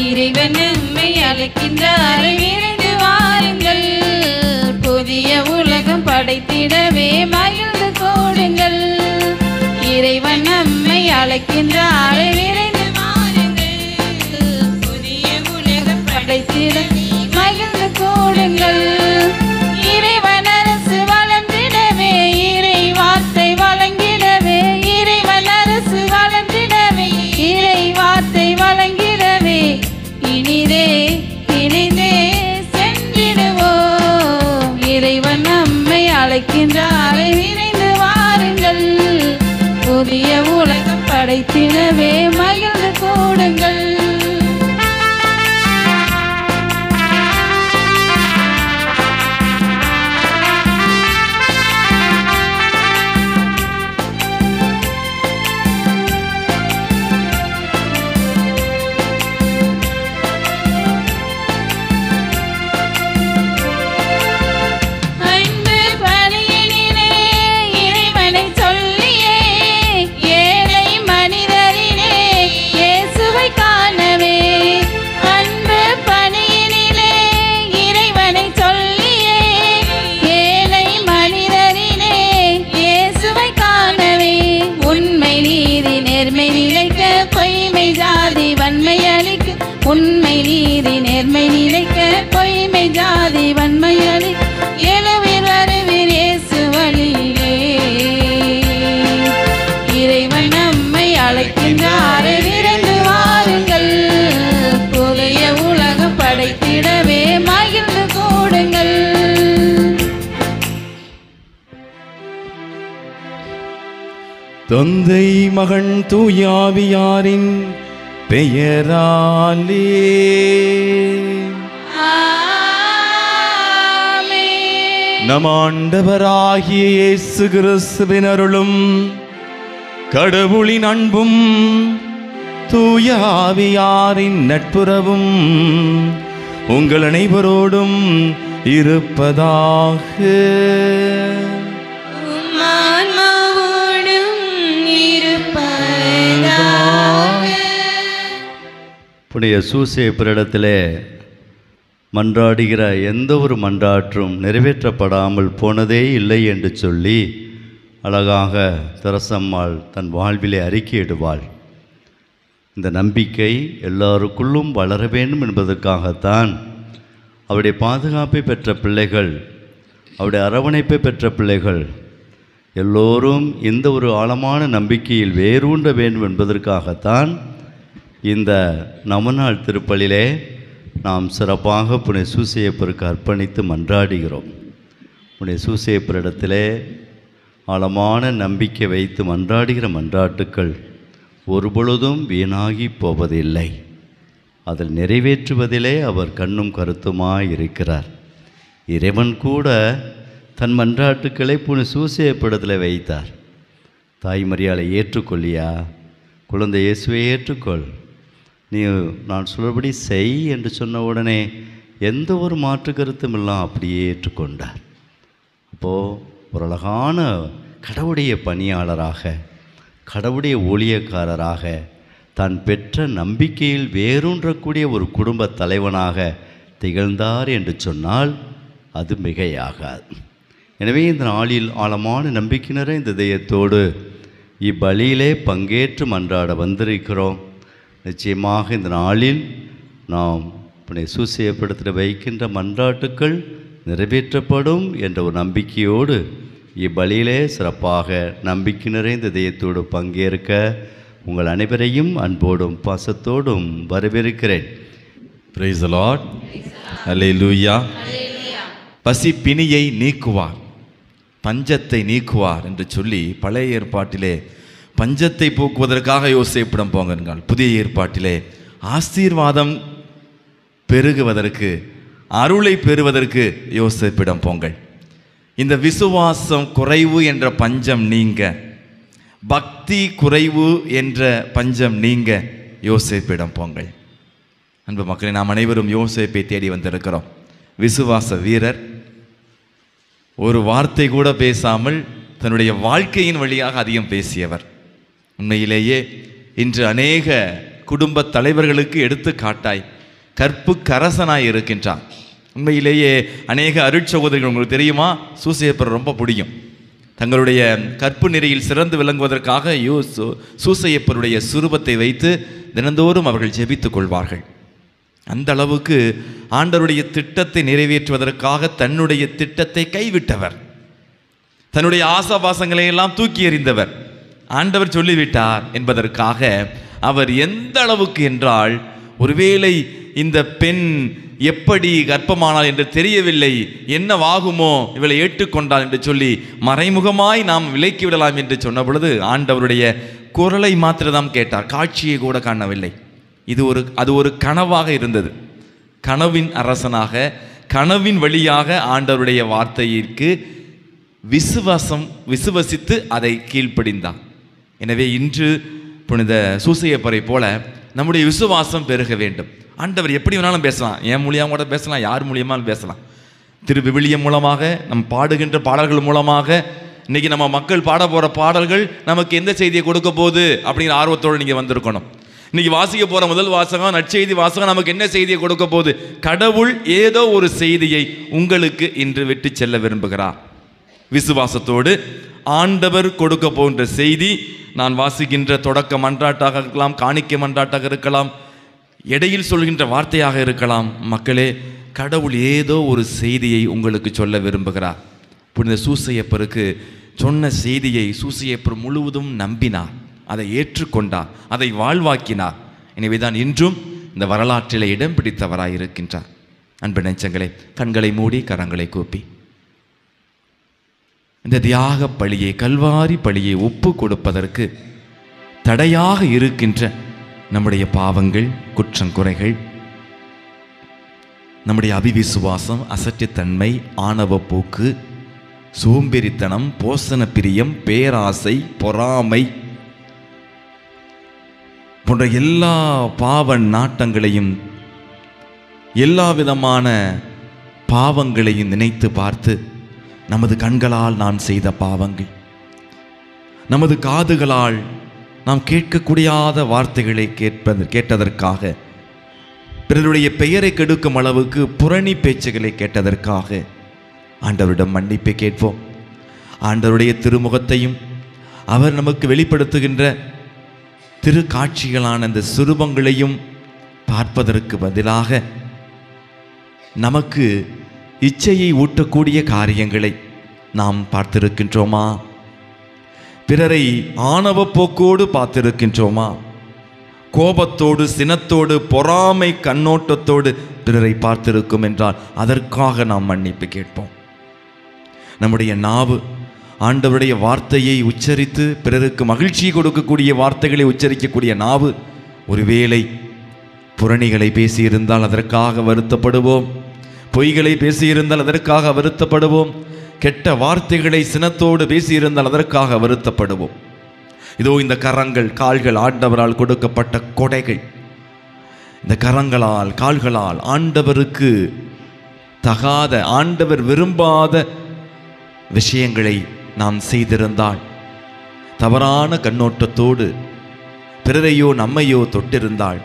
இறைவன் நம்மை அழைக்கின்றார், விரைந்து வாருங்கள். புதிய உலகம் படைத்திடவே மகிழ்ந்து கூடுங்கள். இறைவன் நம்மை அழைக்கின்றார், விரைந்து வாருங்கள். புதிய உலகம் படைத்திடவே மகிழ்ந்து கூடுங்கள். இறைவன் அரசு வளர்ந்திடவே, இறை வார்த்தை வழங்கிடவே. இறைவன் அரசு வளர்ந்திடவே, இறை வார்த்தை வழங்கிடவே. இனிதே இனிதே சென்றிடுவோம். இறைவன் நம்மை அழைக்கின்றார், விரைந்து வாருங்கள். புதிய உலகம் படைத்திடவே மகிழ்ந்து கூடுங்கள். உண்மை நீதி நேர்மை நிலைக்க பொய்மை ஜாதி வன்மை அழி எழுவீர் வருவீர் இயேசு வழியிலே. இறைவன் நம்மை அழைக்கின்றார், விரைந்து வாருங்கள். புதிய உலகம் படைத்திடவே மகிழ்ந்து கூடுங்கள். தந்தை மகன் தூயாவியாரின் பெயராலே நம் ஆண்டவராகிய இயேசு கிறிஸ்துவின் அருளும் கடவுளின் அன்பும் தூய ஆவியாரின் நட்புறவும் உங்கள் அனைவரோடும் இருப்பதாக. புனித சூசேப்பரிடத்திலே மன்றாடுகிற எந்த ஒரு மன்றாற்றும் நிறைவேற்றப்படாமல் போனதே இல்லை என்று சொல்லி அழகாக தெரசம்மாள் தன் வாழ்விலே அறிக்கையிடுவாள். இந்த நம்பிக்கை எல்லாருக்குள்ளும் வளர வேண்டும் என்பதற்காகத்தான் அவருடைய பாதுகாப்பை பெற்ற பிள்ளைகள், அவருடைய அரவணைப்பை பெற்ற பிள்ளைகள் எல்லோரும் இந்த ஒரு ஆழமான நம்பிக்கையில் வேரூன்ற வேண்டும் என்பதற்காகத்தான் இந்த நவநாள் திருப்பலிலே நாம் சிறப்பாக புனித சூசையப்பருக்கு அர்ப்பணித்து மன்றாடுகிறோம். புனித சூசையப்பரிடத்திலே ஆழமான நம்பிக்கை வைத்து மன்றாடுகிற மன்றாட்டுக்கள் ஒருபொழுதும் வீணாகி போவதில்லை. அதில் நிறைவேற்றுவதிலே அவர் கண்ணும் கருத்துமாய் இருக்கிறார். இறைவன் கூட தன் மன்றாட்டுக்களை புனித சூசையப்பரிடத்தில் வைத்தார். தாய் மரியாதை ஏற்றுக்கொள்ளியா, குழந்தை இயேசுவை ஏற்றுக்கொள், நீ நான் சொல்லுபடி செய் என்று சொன்ன உடனே எந்த ஒரு மாற்று கருத்தும் இல்லாமல் அப்படியே ஏற்றுக்கொண்டார். அப்போது ஒரு அழகான கடவுளுடைய பணியாளராக, கடவுளுடைய ஊழியக்காரராக, தான் பெற்ற நம்பிக்கையில் வேரூன்றக்கூடிய ஒரு குடும்ப தலைவனாக திகழ்ந்தார் என்று சொன்னால் அது மிகையாகாது. எனவே இந்த நாளில் ஆழமான நம்பிக்கையினரை இந்த இதயத்தோடு இப்பலியிலே பங்கேற்று மன்றாட வந்திருக்கிறோம். நிச்சயமாக இந்த நாளில் நாம் புனித சூசையப்பரிடத்தில் வைக்கின்ற மன்றாட்டுக்கள் நிறைவேற்றப்படும் என்ற ஒரு நம்பிக்கையோடு இப்பலியிலே சிறப்பாக நம்பிக்கை நிறைந்த இதயத்தோடு பங்கேற்க உங்கள் அனைவரையும் அன்போடும் பாசத்தோடும் வரவேற்கிறேன். Praise the Lord. Hallelujah. பசி பிணியை நீக்குவார், பஞ்சத்தை நீக்குவார் என்று சொல்லி பழைய ஏற்பாட்டிலே பஞ்சத்தை போக்குவதற்காக யோசேப்பிடம் போங்கள். புதிய ஏற்பாட்டிலே ஆசீர்வாதம் பெருகுவதற்கு, அருளை பெறுவதற்கு யோசேப்பிடம் போங்கள். இந்த விசுவாசம் குறைவு என்ற பஞ்சம் நீங்க, பக்தி குறைவு என்ற பஞ்சம் நீங்க யோசேப்பிடம் போங்கள். அன்பு மக்களை, நாம் அனைவரும் யோசேப்பை தேடி வந்திருக்கிறோம். விசுவாச வீரர், ஒரு வார்த்தை கூட பேசாமல் தன்னுடைய வாழ்க்கையின் வழியாக அதிகம் பேசியவர். உண்மையிலேயே இன்று அநேக குடும்ப தலைவர்களுக்கு எடுத்துக்காட்டாய் கற்புக்கரசனாய் இருக்கின்றான். உண்மையிலேயே அநேக அருட்சகோதரிகள் உங்களுக்கு தெரியுமா, சூசையப்பர் ரொம்ப பிடிக்கும். தங்களுடைய கற்பு நெறியில் சிறந்து விளங்குவதற்காக சூசையப்பருடைய சுரூபத்தை வைத்து தினந்தோறும் அவர்கள் ஜெபித்துக் கொள்வார்கள். அந்த அளவுக்கு ஆண்டவருடைய திட்டத்தை நிறைவேற்றுவதற்காக தன்னுடைய திட்டத்தை கைவிட்டவர், தன்னுடைய ஆசாபாசங்களை எல்லாம் தூக்கி எறிந்தவர். ஆண்டவர் சொல்லிவிட்டார் என்பதற்காக அவர் எந்த அளவுக்கு என்றால், ஒருவேளை இந்த பெண் எப்படி கர்ப்பமானாள் என்று தெரியவில்லை, என்னவாகுமோ இவளை ஏற்றுக்கொண்டாள் என்று சொல்லி மறைமுகமாய் நாம் விலக்கி விடலாம் என்று சொன்ன பொழுது ஆண்டவருடைய குரலை மாத்திரம் கேட்டார், காட்சியை கூட காணவில்லை. அது ஒரு கனவாக இருந்தது. கனவின் அரசனாக, கனவின் வழியாக ஆண்டவருடைய வார்த்தையிற்கு விசுவசித்து அதை கீழ்ப்படிந்தான். எனவே இன்று புனித சூசையப்பரை போல நம்முடைய விசுவாசம் பெருக வேண்டும். ஆண்டவர் எப்படி வேணாலும் பேசலாம், என் மூலியமாக கூட பேசலாம், யார் மூலியமாலும் பேசலாம். திருவிவிலியம் மூலமாக, நம் பாடுகின்ற பாடல்கள் மூலமாக, இன்னைக்கு நம்ம மக்கள் பாட போகிற பாடல்கள் நமக்கு எந்த செய்தியை கொடுக்க போகுது அப்படிங்கிற ஆர்வத்தோடு நீங்கள் வந்திருக்கணும். இன்னைக்கு வாசிக்க போகிற முதல் வாசகம், நற்செய்தி வாசகம் நமக்கு என்ன செய்தியை கொடுக்க போகுது? கடவுள் ஏதோ ஒரு செய்தியை உங்களுக்கு இன்று விட்டு செல்ல விரும்புகிறார். விசுவாசத்தோடு ஆண்டவர் கொடுக்க போகின்ற செய்தி, நான் வாசிக்கின்ற தொடக்க மன்றாட்டாக இருக்கலாம், காணிக்கை மன்றாட்டாக இருக்கலாம், இடையில் சொல்கின்ற வார்த்தையாக இருக்கலாம். மக்களே, கடவுள் ஏதோ ஒரு செய்தியை உங்களுக்கு சொல்ல விரும்புகிறார். புனித சூசையப்பருக்கு சொன்ன செய்தியை சூசையப்பர் முழுவதும் நம்பினார், அதை ஏற்றுக்கொண்டார், அதை வாழ்வாக்கினார். எனவேதான் இன்றும் இந்த வரலாற்றில் இடம் பிடித்தவராய் இருக்கின்றார். அன்பு நெஞ்சங்களே, கண்களை மூடி கரங்களை கூப்பி இந்த தியாக பழியை, கல்வாரி பழியை ஒப்பு கொடுப்பதற்கு தடையாக இருக்கின்ற நம்முடைய பாவங்கள், குற்றங்குறைகள், நம்முடைய அபிவிசுவாசம், அசட்டுத்தன்மை, ஆணவ போக்கு, சோம்பேறித்தனம், போசன பிரியம், பேராசை, பொறாமை போன்ற எல்லா பாவ நாட்டங்களையும், எல்லா விதமான பாவங்களையும் நினைத்து பார்த்து, நமது கண்களால் நாம் செய்த பாவங்கள், நமது காதுகளால் நாம் கேட்கக்கூடாத வார்த்தைகளை கேட்டதற்காக, பிறருடைய பெயரை கெடுக்கும் அளவுக்கு புரணி பேச்சுகளை கேட்டதற்காக ஆண்டவரிடம் மன்னிப்பை கேட்போம். ஆண்டவருடைய திருமுகத்தையும் அவர் நமக்கு வெளிப்படுத்துகின்ற திரு காட்சிகளான இந்த சுரூபங்களையும் பார்ப்பதற்கு பதிலாக நமக்கு இச்சையை ஊட்டக்கூடிய காரியங்களை நாம் பார்த்திருக்கின்றோமா? பிறரை ஆணவ போக்கோடு பார்த்திருக்கின்றோமா? கோபத்தோடு, சினத்தோடு, பொறாமை கண்ணோட்டத்தோடு பிறரை பார்த்திருக்கும் என்றால் அதற்காக நாம் மன்னிப்பு கேட்போம். நம்முடைய நாவு ஆண்டவருடைய வார்த்தையை உச்சரித்து பிறருக்கு மகிழ்ச்சி கொடுக்கக்கூடிய வார்த்தைகளை உச்சரிக்கக்கூடிய நாவு ஒருவேளை புரணிகளை பேசியிருந்தால் அதற்காக வருத்தப்படுவோம், பொய்களை பேசியிருந்தால் அதற்காக வருத்தப்படுவோம், கெட்ட வார்த்தைகளை சினத்தோடு பேசியிருந்தால் அதற்காக வருத்தப்படுவோம். இதோ இந்த கரங்கள், கால்கள் ஆண்டவரால் கொடுக்கப்பட்ட கொடைகள். இந்த கரங்களால், கால்களால் ஆண்டவருக்கு தகாத, ஆண்டவர் விரும்பாத விஷயங்களை நாம் செய்திருந்தால், தவறான கண்ணோட்டத்தோடு பிறரையோ நம்மையோ தொட்டிருந்தால்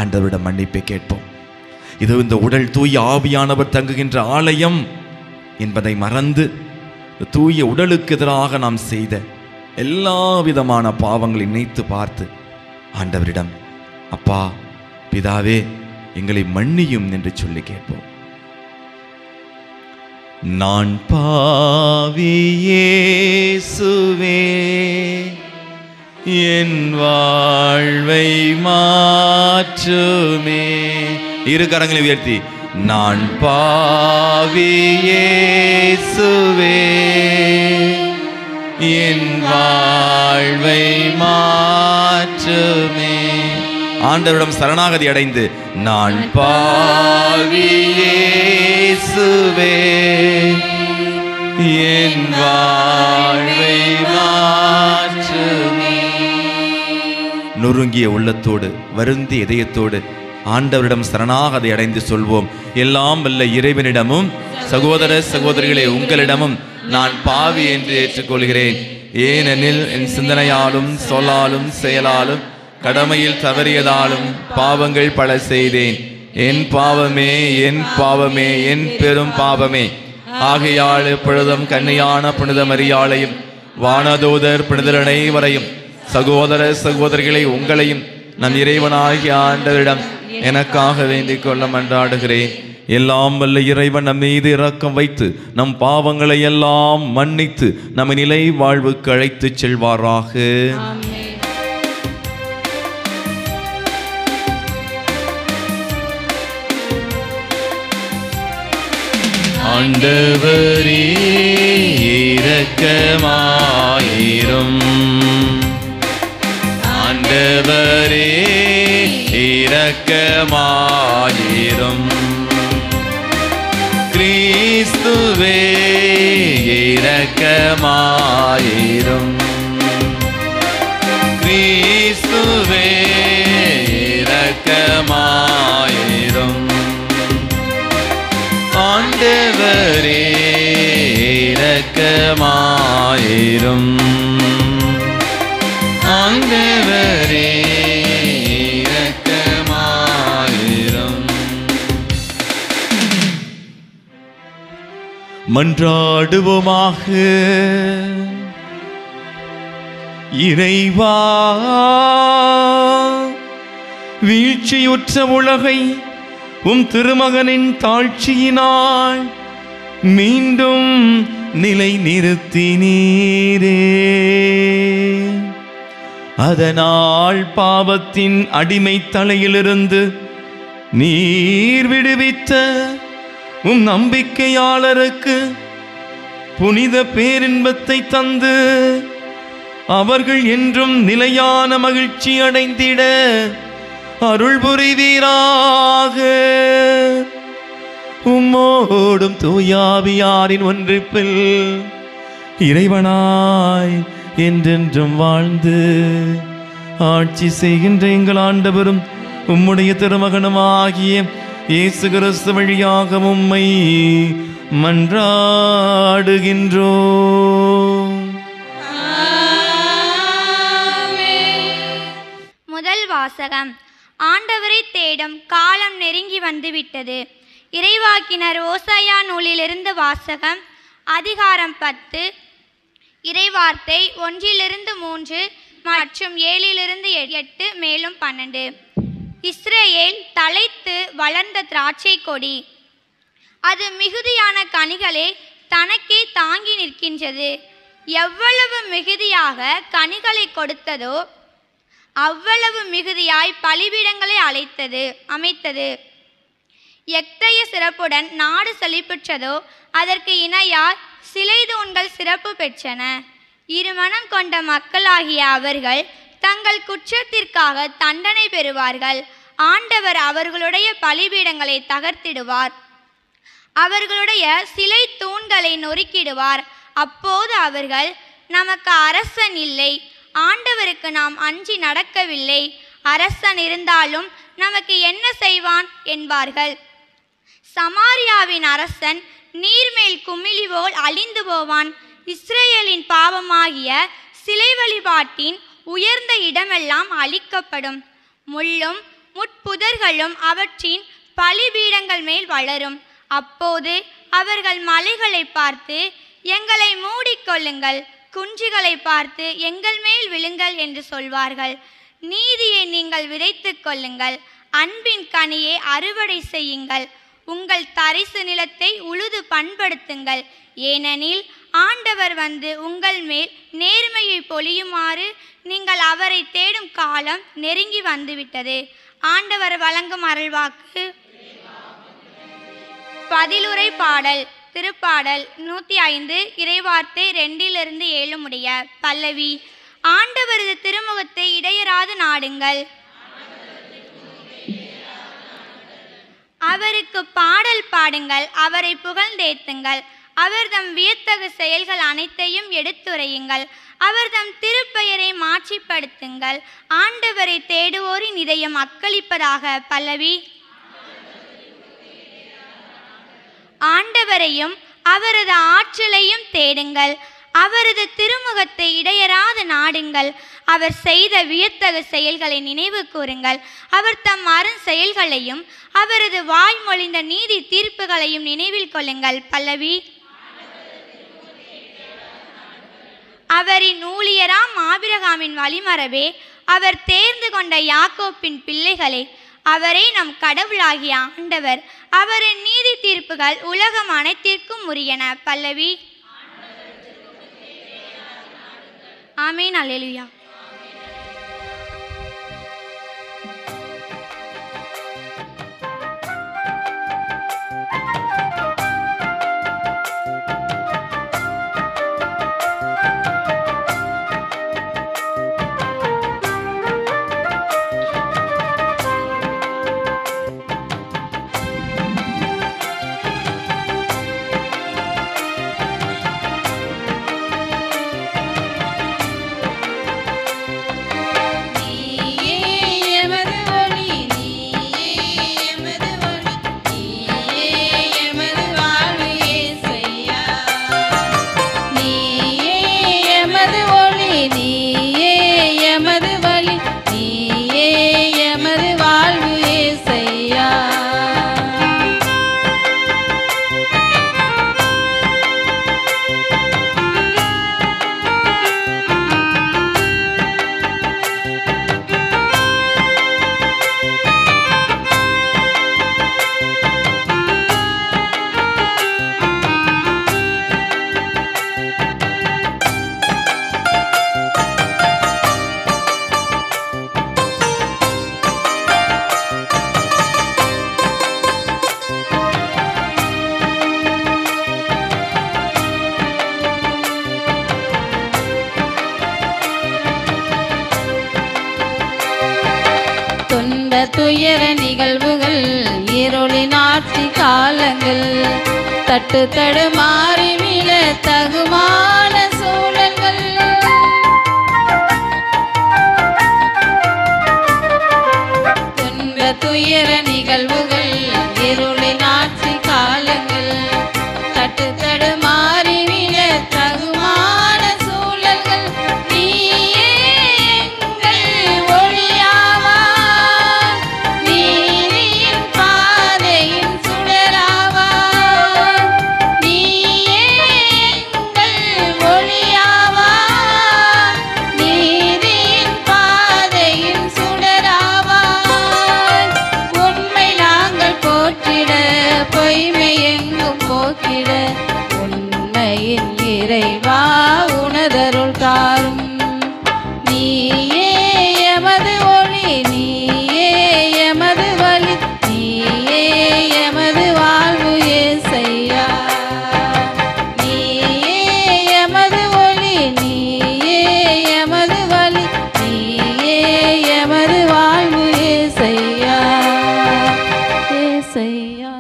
ஆண்டவரிடம் மன்னிப்பை கேட்போம். இது இந்த உடல் தூய ஆவியானவர் தங்குகின்ற ஆலயம் என்பதை மறந்து தூய உடலுக்கு எதிராக நாம் செய்த எல்லா விதமான பாவங்களை நினைத்து பார்த்து ஆண்டவரிடம், அப்பா பிதாவே எங்களை மன்னியும் என்று சொல்லி கேட்போம். நான் பாவி இயேசுவே, என் வாழ்வை மாற்றுமே. இரு கரங்களை உயர்த்தி, நான் பாவி இயேசுவே, என் வாழ்வை மாற்றுமே. ஆண்டவரிடம் சரணாகதி அடைந்து, நான் பாவி இயேசுவே, என் வாழ்வை மாற்றுமே. நொறுங்கிய உள்ளத்தோடு, வருந்திய இதயத்தோடு ஆண்டவரிடம் சரணாகதி அடைந்து சொல்வோம். எல்லாம் வல்ல இறைவனிடமும் சகோதர சகோதரிகளே உங்களிடமும் நான் பாவி என்று ஏற்றுக்கொள்கிறேன். ஏனெனில் என் சிந்தனையாலும் சொல்லாலும் செயலாலும் கடமையில் தவறியதாலும் பாவங்கள் பல செய்தேன். என் பாவமே, என் பாவமே, என் பெரும் பாவமே. ஆகையால் எப்பொழுதும் கன்னியான புனித மரியாளையும் வானதூதர் புனிதர் அனைவரையும் சகோதர சகோதரிகளை உங்களையும் நம் இறைவனாகிய ஆண்டவரிடம் எனக்காக வேண்டிக் கொள்ள மன்றாடுகிறேன். எல்லாம் வல்ல இறைவன் நம் மீது இரக்கம் வைத்து நம் பாவங்களை எல்லாம் மன்னித்து நம்ம நிலை வாழ்வுக்கு அழைத்து செல்வாராக. ஆண்டவரே இரக்கமாயிரும், ஆண்டவரே இரக்கமாயிரும், கிறிஸ்துவே இரக்கமாயிரும், கிறிஸ்துவே இரக்கமாயிரும், ஆண்டவரே இரக்கமாயிரும், ஆண்டவரே இரக்கமாயிரும். மன்றாடுவோமாக. இறைவா, வீழ்ச்சியுற்ற உலகை உம் திருமகனின் தாழ்ச்சியினால் மீண்டும் நிலை நிறுத்தினீரே. அதனால் பாவத்தின் அடிமை தலையிலிருந்து நீர் விடுவித்த உம் நம்பிக்கையாளருக்கு புனித பேரின்பத்தை தந்து அவர்கள் என்றும் நிலையான மகிழ்ச்சி அடைந்திட அருள் புரிவீராக. உம்மோடும் தூயாவியாரின் ஒன்றிப்பில் இறைவனாய் என்றென்றும் வாழ்ந்து ஆட்சி செய்கின்ற எங்கள் ஆண்டவரும் உம்முடைய திருமகனுமாகிய இயேசு கிறிஸ்து வழியாக உம்மை மன்றாடுகின்றோம். முதல் வாசகம். ஆண்டவரை தேடும் காலம் நெருங்கி வந்துவிட்டது. இறைவாக்கினர் ஓசாயா நூலிலிருந்து வாசகம். அதிகாரம் 10, இறைவார்த்தை 1-3 மற்றும் 7-8 மேலும் 12. இஸ்ரேல் தழைத்து வளர்ந்த திராட்சை கொடி, அது மிகுதியான கனிகளை தனக்கே தாங்கி நிற்கின்றது. எவ்வளவு மிகுதியாக கனிகளை கொடுத்ததோ அவ்வளவு மிகுதியாய் பலிபீடங்களை அமைத்தது. எத்தகைய சிறப்புடன் நாடு செழிப்புற்றதோ அதற்கு இணையார் சிலை தூண்கள் சிறப்பு பெற்றன. இருமனம் கொண்ட மக்களாகிய அவர்கள் தங்கள் குற்றத்திற்காக தண்டனை பெறுவார்கள். ஆண்டவர் அவர்களுடைய பலிபீடங்களை தகர்த்திடுவார், அவர்களுடைய சிலை தூண்களை நொறுக்கிடுவார். அப்போது அவர்கள், நமக்கு அரசன் இல்லை, ஆண்டவருக்கு நாம் அஞ்சி நடக்கவில்லை, அரசன் இருந்தாலும் நமக்கு என்ன செய்வான் என்பார்கள். சமாரியாவின் அரசன் நீர்மேல் குமிழி போல் அழிந்து போவான். இஸ்ரேலின் பாவமாகிய சிலை வழிபாட்டின் உயர்ந்த இடமெல்லாம் அழிக்கப்படும். முள்ளும் முட்புதர்களும் அவற்றின் பலிபீடங்கள் மேல் வளரும். அப்போது அவர்கள் மலைகளை பார்த்து, எங்களை மூடிக்கொள்ளுங்கள், குன்றுகளை பார்த்து எங்கள் மேல் விழுங்கள் என்று சொல்வார்கள். நீதியை நீங்கள் விதைத்து கொள்ளுங்கள், அன்பின் கனியை அறுவடை செய்யுங்கள், உங்கள் தரிசு நிலத்தை உழுது பண்படுத்துங்கள். ஏனெனில் ஆண்டவர் வந்து உங்கள் மேல் நேர்மையை பொழியுமாறு நீங்கள் அவரை தேடும் காலம் நெருங்கி வந்துவிட்டது. ஆண்டவர் வழங்கும் அருள்வாக்கு. பதிலுரை பாடல். திருப்பாடல் 105, இறைவார்த்தை 2-7 முடிய. பல்லவி. ஆண்டவரது திருமுகத்தை இடையராது நாடுங்கள், அவருக்கு பாடல் பாடுங்கள், அவரை புகழ்ந்தேத்துங்கள், அவர்தம் வியத்தகு செயல்கள் அனைத்தையும் எடுத்துரையுங்கள், அவர்தம் திருப்பெயரை மாட்சிப்படுத்துங்கள். ஆண்டவரை தேடுவோரின் இதயம் அக்களிப்பதாக. பல்லவி. ஆண்டவரையும் அவரது ஆற்றலையும் தேடுங்கள், அவரது திருமுகத்தை இடையராது நாடுங்கள். அவர் செய்த வியத்தகு செயல்களை நினைவு கூறுங்கள். அவர் தம் அருண் செயல்களையும் அவரது வாய்மொழிந்த நீதி தீர்ப்புகளையும் நினைவில் கொள்ளுங்கள். பல்லவி. அவரின் ஊழியராம் ஆபிரகாமின் வழிமரபே, அவர் தேர்ந்து கொண்ட யாக்கோப்பின் பிள்ளைகளே, அவரே நம் கடவுளாகிய ஆண்டவர். அவரின் நீதி தீர்ப்புகள் உலகம் அனைத்திற்கும் உரியன. பல்லவி. ஆமீன். அல்லேலூயா. துயர நிகழ்வுகள், இருளின் ஆட்சி காலங்கள், தட்டு தடுமாறி விழ தகுமான சூழல்கள், துன்ப துயர நிகழ்வுகள், இருளின் ஆட்சி காலங்கள், தட்டு தடுமாறி விழ தகுமான சூழல்கள், நீயே எங்கள் ஒளியாவா, நீதியின் பாதையின் சுடராவா, நீயே எங்கள் ஒளியாவா, நீதியின் பாதையின் சுடராவா, உண்மை நாங்கள் போற்றிட, பொய்மை எங்கும் போக்கிட, உண்மையின் இறைவா உனதருள் தாரும். நீயே எமது ஒளி, நீயே எமது வழி, நீயே எமது வாழ்வு ஏசையா. நீயே எமது ஒளி, நீயே எமது வழி, நீயே எமது வாழ்வு ஏசையா, ஏசையா.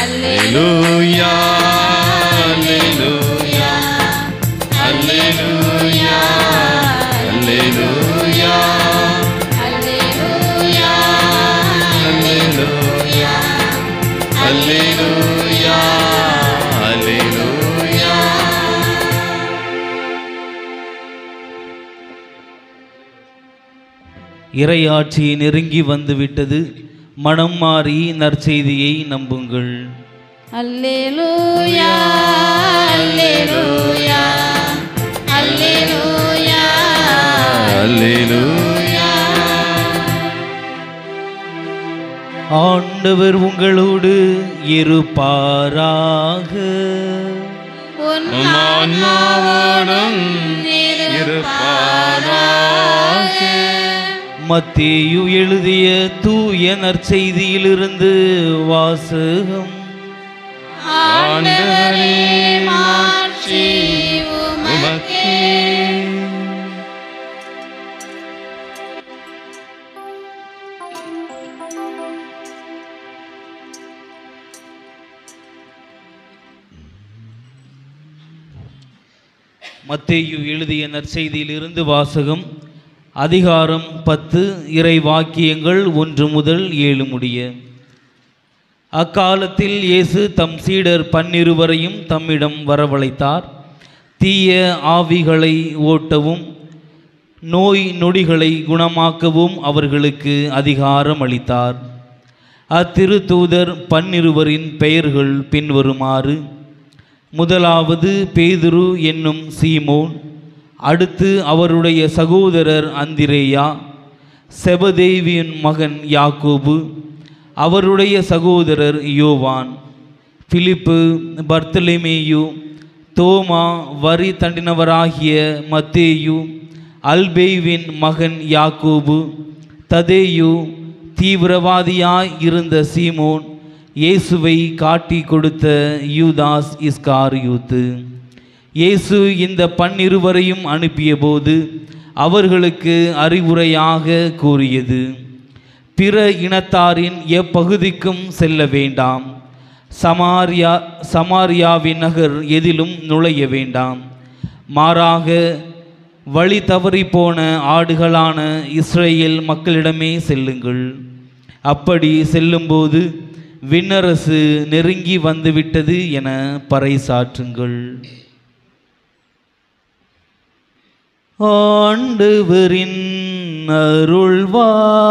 Alleluia, alleluia, alleluia, alleluia, alleluia, alleluia, alleluia, alleluia. இறையாட்சி நெருங்கி வந்துவிட்டது. மனம் மாறி நற்செய்தியை நம்புங்கள். அல்லேலூயா, அல்லேலூயா, அல்லேலூயா, அல்லேலூயா. ஆண்டவர் உங்களோடு இருப்பாராக. உன் ஆன்மாவோடும் இருப்பாராக. மத்தேயு எழுதிய தூய நற்செய்தியிலிருந்து வாசகம். ஆண்டவரே மாட்சி மத்தேயு எழுதிய நற்செய்தியிலிருந்து வாசகம். அதிகாரம் 10, இறை வாக்கியங்கள் 1 முதல் 7 முடிய. அக்காலத்தில் இயேசு தம் சீடர் 12 தம்மிடம் வரவழைத்தார். தீய ஆவிகளை ஓட்டவும் நோய் நொடிகளை குணமாக்கவும் அவர்களுக்கு அதிகாரம் அளித்தார். அத்திருத்தூதர் 12 பெயர்கள் பின்வருமாறு: முதலாவது பேதுரு என்னும் சீமோன், அடுத்து அவருடைய சகோதரர் அந்திரேயா, செபதேவியின் மகன் யாக்கோபு, அவருடைய சகோதரர் யோவான், பிலிப்பு, பர்த்தலமேயு, தோமா, வரி தண்டினவராகிய மத்தேயு, அல்பேவின் மகன் யாக்கோபு, ததேயு, தீவிரவாதியாய் இருந்த சீமோன், இயேசுவை காட்டி கொடுத்த யூதாஸ் இஸ்காரியோத்து. இயேசு இந்த 12 அனுப்பிய போது அவர்களுக்கு அறிவுரையாக கூறியது: பிற இனத்தாரின் எப்பகுதிக்கும் செல்ல வேண்டாம். சமாரியாவின் நகர் எதிலும் நுழைய வேண்டாம். மாறாக வழி தவறி போன ஆடுகளான இஸ்ரேல் மக்களிடமே செல்லுங்கள். அப்படி செல்லும்போது விண்ணரசு நெருங்கி வந்துவிட்டது என பறைசாற்றுங்கள். ஆண்டவரின் அருள்வாக்கு.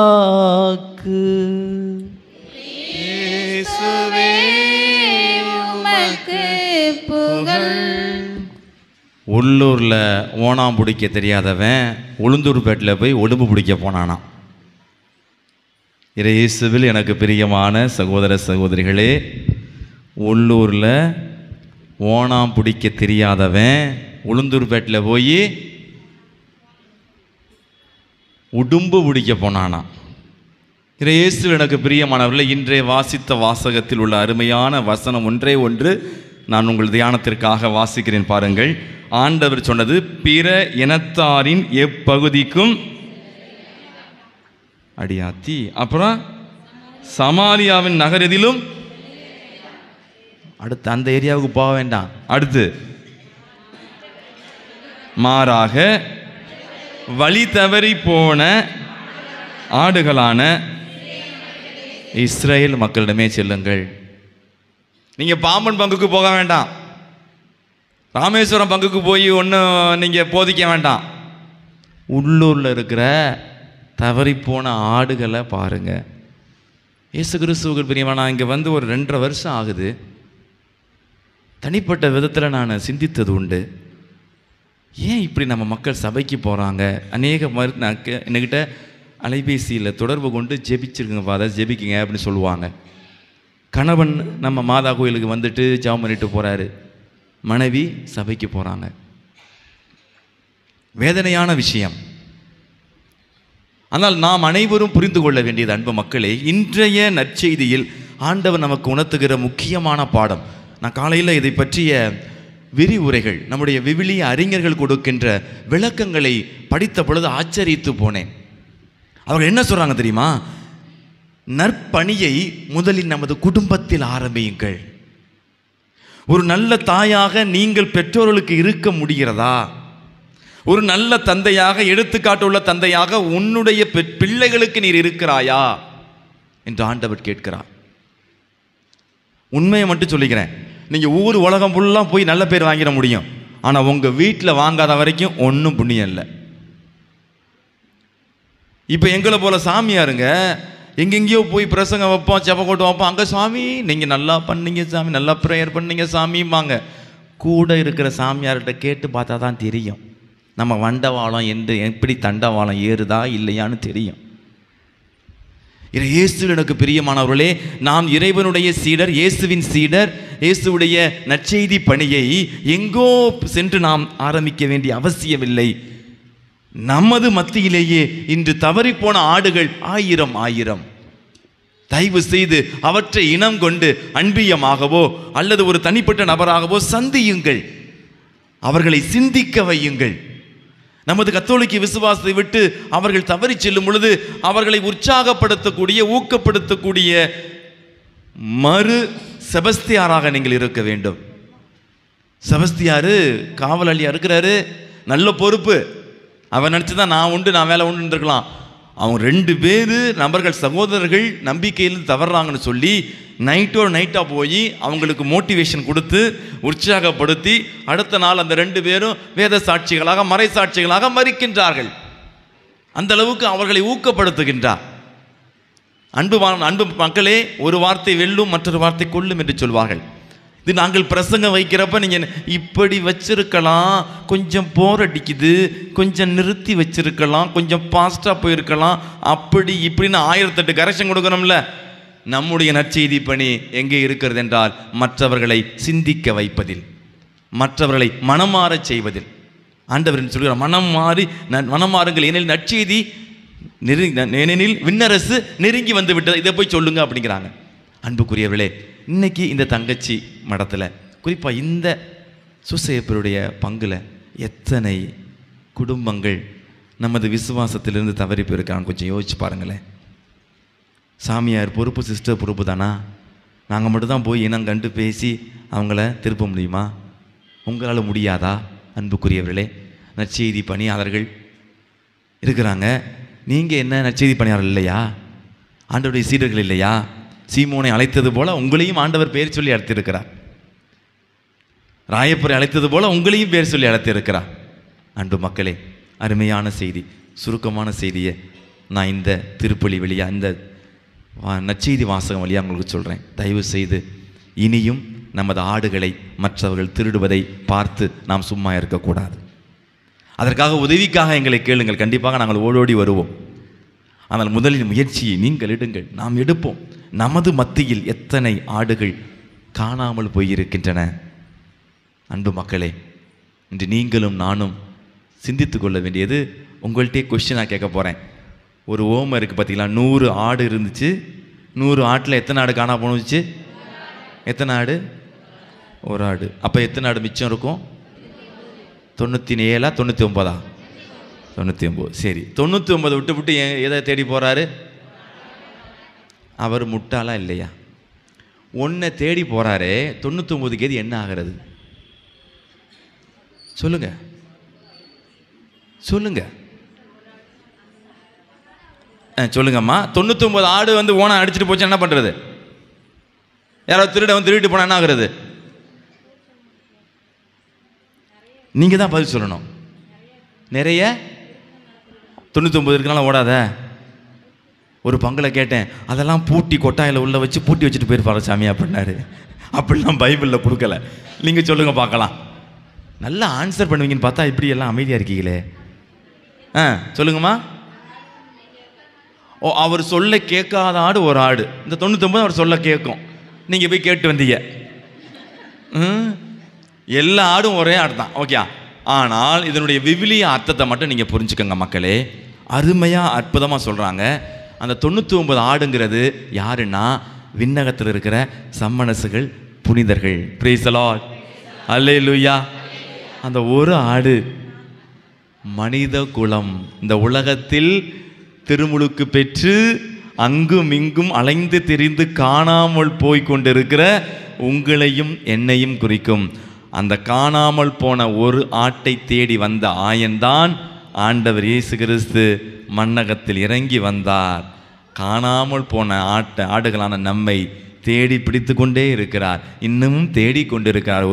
உள்ளூரில் ஓணாம் பிடிக்க தெரியாதவன் உளுந்தூர்பேட்டில் போய் ஒடும்பு பிடிக்க போனானா. இயேசுவில் எனக்கு பிரியமான சகோதர சகோதரிகளே, உள்ளூரில் ஓணாம் பிடிக்க தெரியாதவன் உளுந்தூர்பேட்டில் போய் உடும்பு பிடிக்க போனானா. இயேசுவில் எனக்கு பிரியமானவர்களே, இன்றைய வாசித்த வாசகத்தில் உள்ள அருமையான வசனம் ஒன்றே ஒன்று நான் உங்கள் தியானத்திற்காக வாசிக்கிறேன். பாருங்கள். ஆண்டவர் சொன்னது, பிற இனத்தாரின் எப்பகுதிக்கும் அடியாத்தி. அப்புறம் சமாரியாவின் நகரத்திலும், அடுத்து அந்த ஏரியாவுக்கு போக வேண்டாம். அடுத்து மாறாக வழி தவறி போன ஆடுகளான இஸ்ரேல் மக்களிடமே செல்லுங்கள். நீங்க பாம்பன் பங்குக்கு போக வேண்டாம். ராமேஸ்வரம் பங்குக்கு போய் ஒன்றும் நீங்கள் போதிக்க வேண்டாம். உள்ளூரில் இருக்கிற தவறிப்போன ஆடுகளை பாருங்கள். இயேசு கிறிஸ்துவுக்கு பிரியமா, நான் இங்கே வந்து ஒரு 2.5 வருஷம் ஆகுது. தனிப்பட்ட விதத்தில் நான் சிந்தித்தது உண்டு. ஏன் இப்படி நம்ம மக்கள் சபைக்கு போகிறாங்க? அநேக என்கிட்ட அலைபேசியில் தொடர்பு கொண்டு ஜெபிச்சிருக்குங்க ஃபாதர், ஜெபிக்குங்க அப்படின்னு சொல்லுவாங்க. கணவன் நம்ம மாதா கோயிலுக்கு வந்துட்டு ஜெபம் பண்ணிட்டு போகிறாரு, மனைவி சபைக்கு போகிறாங்க. வேதனையான விஷயம். ஆனால் நாம் அனைவரும் புரிந்து கொள்ள வேண்டியது, அன்பு மக்களே, இன்றைய நற்செய்தியில் ஆண்டவர் நமக்கு உணர்த்துகிற முக்கியமான பாடம். நான் காலையில் இதை பற்றிய விரிவுரைகள், நம்முடைய விவிலிய அறிஞர்கள் கொடுக்கின்ற விளக்கங்களை படித்த பொழுது ஆச்சரித்து போனேன். அவர்கள் என்ன சொல்கிறாங்க தெரியுமா? நற்பணியை முதலில் நமது குடும்பத்தில் ஆரம்பியுங்கள். ஒரு நல்ல தாயாக நீங்கள் பெற்றோர்களுக்கு இருக்க முடிகிறதா? ஒரு நல்ல தந்தையாக, எடுத்துக்காட்டுள்ள தந்தையாக உன்னுடைய பிள்ளைகளுக்கு நீர் இருக்கிறாயா என்று ஆண்டவர் கேட்கிறார். உண்மையை மட்டும் சொல்லிக்கிறேன், நீங்கள் ஊர் உலகம் ஃபுல்லாக போய் நல்ல பேர் வாங்கிட முடியும். ஆனால் உங்கள் வீட்டில் வாங்காத வரைக்கும் ஒன்றும் புண்ணியம் இல்லை. இப்போ எங்களை போல சாமியாருங்க எங்கெங்கேயோ போய் பிரசங்கம் வைப்போம், செப்பக்கோட்டு வைப்போம். அங்கே சாமி நீங்கள் நல்லா பண்ணீங்க சாமி, நல்லா ப்ரேயர் பண்ணீங்க சாமிம்பாங்க. கூட இருக்கிற சாமியார்கிட்ட கேட்டு பார்த்தா தான் தெரியும் நம்ம வண்டவாளம் எப்படி தண்டவாளம் ஏறுதா இல்லையான்னு தெரியும். இயேசுவில் எனக்கு பிரியமானவர்களே, நாம் இறைவனுடைய சீடர், இயேசுவின் சீடர். இயேசுடைய நற்செய்தி பணியை எங்கோ சென்று நாம் ஆரம்பிக்க வேண்டிய அவசியமில்லை. நமது மத்தியிலேயே இன்று தவறிப்போன ஆடுகள் ஆயிரம். தயவு செய்து அவற்றை இனம் கொண்டு அன்பியமாகவோ அல்லது ஒரு தனிப்பட்ட நபராகவோ சந்தியுங்கள். அவர்களை சிந்திக்க வையுங்கள். நமது கத்தோலிக்க விசுவாசத்தை விட்டு அவர்கள் தவறி செல்லும் பொழுது அவர்களை உற்சாகப்படுத்தக்கூடிய, ஊக்கப்படுத்தக்கூடிய மறு செபஸ்தியாராக நீங்கள் இருக்க வேண்டும். செபஸ்தியாரு காவலாளியாக இருக்கிறாரு, நல்ல பொறுப்பு. அவன் நினச்சி தான் நான் உண்டு, நான் வேலை உண்டு இருக்கலாம். அவங்க 2 பேர் நபர்கள், சகோதரர்கள் நம்பிக்கையில் தவறாங்கன்னு சொல்லி நைட்டாக போய் அவங்களுக்கு மோட்டிவேஷன் கொடுத்து உற்சாகப்படுத்தி அடுத்த நாள் அந்த 2 பேரும் வேத சாட்சிகளாக, மறை சாட்சிகளாக மறிக்கின்றார்கள். அந்த அளவுக்கு அவர்களை ஊக்கப்படுத்துகின்றார். அன்பு மக்களே, ஒரு வார்த்தை வெல்லும், மற்றொரு வார்த்தை கொல்லும் என்று சொல்வார்கள். இது நாங்கள் பிரசங்கம் வைக்கிறப்ப நீங்கள் இப்படி வச்சிருக்கலாம், கொஞ்சம் போர் அடிக்குது, கொஞ்சம் நிறுத்தி வச்சிருக்கலாம், கொஞ்சம் பாஸ்டாக போயிருக்கலாம், அப்படி இப்படின்னு 1008 கரெக்ஷன் கொடுக்கணும்ல. நம்முடைய நற்செய்தி பணி எங்கே இருக்கிறது என்றால் மற்றவர்களை சிந்திக்க வைப்பதில், மற்றவர்களை மனமாற செய்வதில். ஆண்டவர் சொல்கிறார், மனம் மாறுங்கள், ஏனெனில் நற்செய்தி ஏனெனில் விண்ணரசு நெருங்கி வந்து விட்டது, இதை போய் சொல்லுங்க அப்படிங்கிறாங்க. அன்புக்குரியவர்களே, இன்னைக்கு இந்த தங்கச்சி மடத்தில், குறிப்பாக இந்த சூசையப்பருடைய பங்குல எத்தனை குடும்பங்கள் நமது விசுவாசத்திலிருந்து தவறி போயிருக்காங்க, கொஞ்சம் யோசிச்சு பாருங்களேன். சாமியார் பொறுப்பு, சிஸ்டர் பொறுப்பு தானா? நாங்கள் மட்டும்தான் போய் இனம் கண்டு பேசி அவங்கள திருப்ப முடியுமா? உங்களால் முடியாதா? அன்புக்குரியவர்களே, நற்செய்தி பணியாளர்கள் இருக்கிறாங்க. நீங்கள் என்ன நற்செய்தி பணியாளர் இல்லையா? ஆண்டவருடைய சீடர்கள் இல்லையா? சீமோனை அழைத்தது போல உங்களையும் ஆண்டவர் பேர் சொல்லி அழைத்திருக்கிறார். ராயப்பரை அழைத்தது போல உங்களையும் பேர் சொல்லி அழைத்திருக்கிறார். அன்பு மக்களே, அருமையான செய்தி, சுருக்கமான செய்தியை நான் இந்த திருப்பலி வழியாக, இந்த நற்செய்தி வாசகம் வழியாக உங்களுக்கு சொல்கிறேன். தயவு செய்து இனியும் நமது ஆடுகளை மற்றவர்கள் திருடுவதை பார்த்து நாம் சும்மா இருக்கக்கூடாது. அதற்காக உதவிக்காக எங்களை கேளுங்கள், கண்டிப்பாக நாங்கள் ஓடோடி வருவோம். ஆனால் முதலில் முயற்சியை நீங்கள் எடுங்கள், நாம் எடுப்போம். நமது மத்தியில் எத்தனை ஆடுகள் காணாமல் போயிருக்கின்றன. அன்பு மக்களே, இன்று நீங்களும் நானும் சிந்தித்து கொள்ள வேண்டியது, உங்கள்கிட்டே கொஸ்டினாக கேட்க போகிறேன். ஒரு ஓமை இருக்குது பார்த்தீங்களா? 100 ஆடு இருந்துச்சு. 100 ஆட்டில் எத்தனை ஆடு காணா போணுச்சு? எத்தனை ஆடு? ஒரு ஆடு. அப்போ எத்தனை ஆடு மிச்சம் இருக்கும்? 97 99? 99. சரி, 99 விட்டு எதை தேடி போகிறாரு? அவர் முட்டாளா இல்லையா? 1 தேடி போகிறாரே, 99க்கு எது என்ன ஆகிறது? சொல்லுங்க சொல்லுங்க சொல்லுங்கம்மா. 99 ஆடு வந்து ஓனா அடிச்சுட்டு போச்சு, என்ன பண்ணுறது? யாராவது திருடிட்டு போனால் என்ன ஆகுறது? நீங்கள் தான் பதில் சொல்லணும். நிறைய 99 இருக்கனால ஓடாத. ஒரு பங்குல கேட்டேன், அதெல்லாம் பூட்டி கொட்டாயில் உள்ள வச்சு பூட்டி வச்சுட்டு போயிருப்பாரு சாமி அப்படின்னாரு. அப்படிலாம் பைபிளில் கொடுக்கல. நீங்கள் சொல்லுங்கள் பார்க்கலாம். நல்லா ஆன்சர் பண்ணுவீங்கன்னு பார்த்தா இப்படி எல்லாம் அமைதியாக இருக்கீங்களே. சொல்லுங்கம்மா. ஓ, அவர் சொல்ல கேட்காத ஆடு ஒரு ஆடு. இந்த 99 அவர் சொல்ல கேட்கும். நீங்கள் போய் கேட்டு வந்தீங்க. எல்லா ஆடும் ஒரே ஆடு தான், ஓகே. ஆனால் இதனுடைய விவிலிய அர்த்தத்தை மட்டும் நீங்கள் புரிஞ்சுக்கோங்க மக்களே. அருமையாக அற்புதமாக சொல்கிறாங்க. அந்த 99 ஆடுங்கிறது யாருன்னா, விண்ணகத்தில் இருக்கிற சம்மனசுகள், புனிதர்கள். பிரைஸ் தி லார்ட், அல்லேலூயா. அந்த ஒரு ஆடு மனித குலம் இந்த உலகத்தில் திருமுழுக்கு பெற்று அங்கும் இங்கும் அலைந்து திரிந்து காணாமல் போய் கொண்டிருக்கிற உங்களையும் என்னையும் குறிக்கும். அந்த காணாமல் போன ஒரு ஆட்டை தேடி வந்த ஆயன்தான் ஆண்டவர் இயேசு கிறிஸ்து மண்ணகத்தில் இறங்கி வந்தார். காணாமல் போன ஆடுகளான நம்மை தேடி பிடித்து கொண்டே இருக்கிறார். இன்னமும் தேடி கொண்டிருக்கிறார்.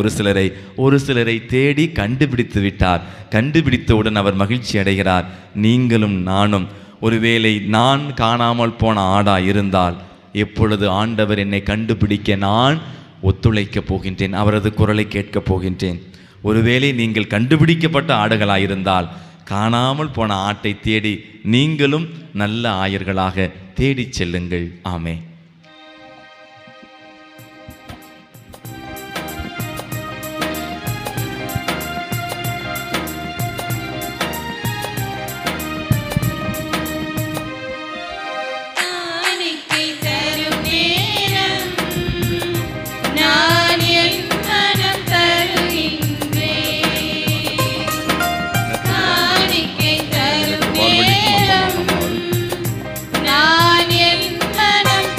ஒரு சிலரை தேடி கண்டுபிடித்து விட்டார். கண்டுபிடித்தவுடன் அவர் மகிழ்ச்சி அடைகிறார். நீங்களும் நானும் ஒருவேளை நான் காணாமல் போன ஆடா இருந்தால், எப்பொழுது ஆண்டவர் என்னை கண்டுபிடிக்க நான் ஒத்துழைக்கப் போகின்றேன், அவரது குரலை கேட்கப் போகின்றேன். ஒருவேளை நீங்கள் கண்டுபிடிக்கப்பட்ட ஆடுகளாயிருந்தால், காணாமல் போன ஆட்டை தேடி நீங்களும் நல்ல ஆயர்களாக தேடி செல்லுங்கள். ஆமே. நான் என் மனம்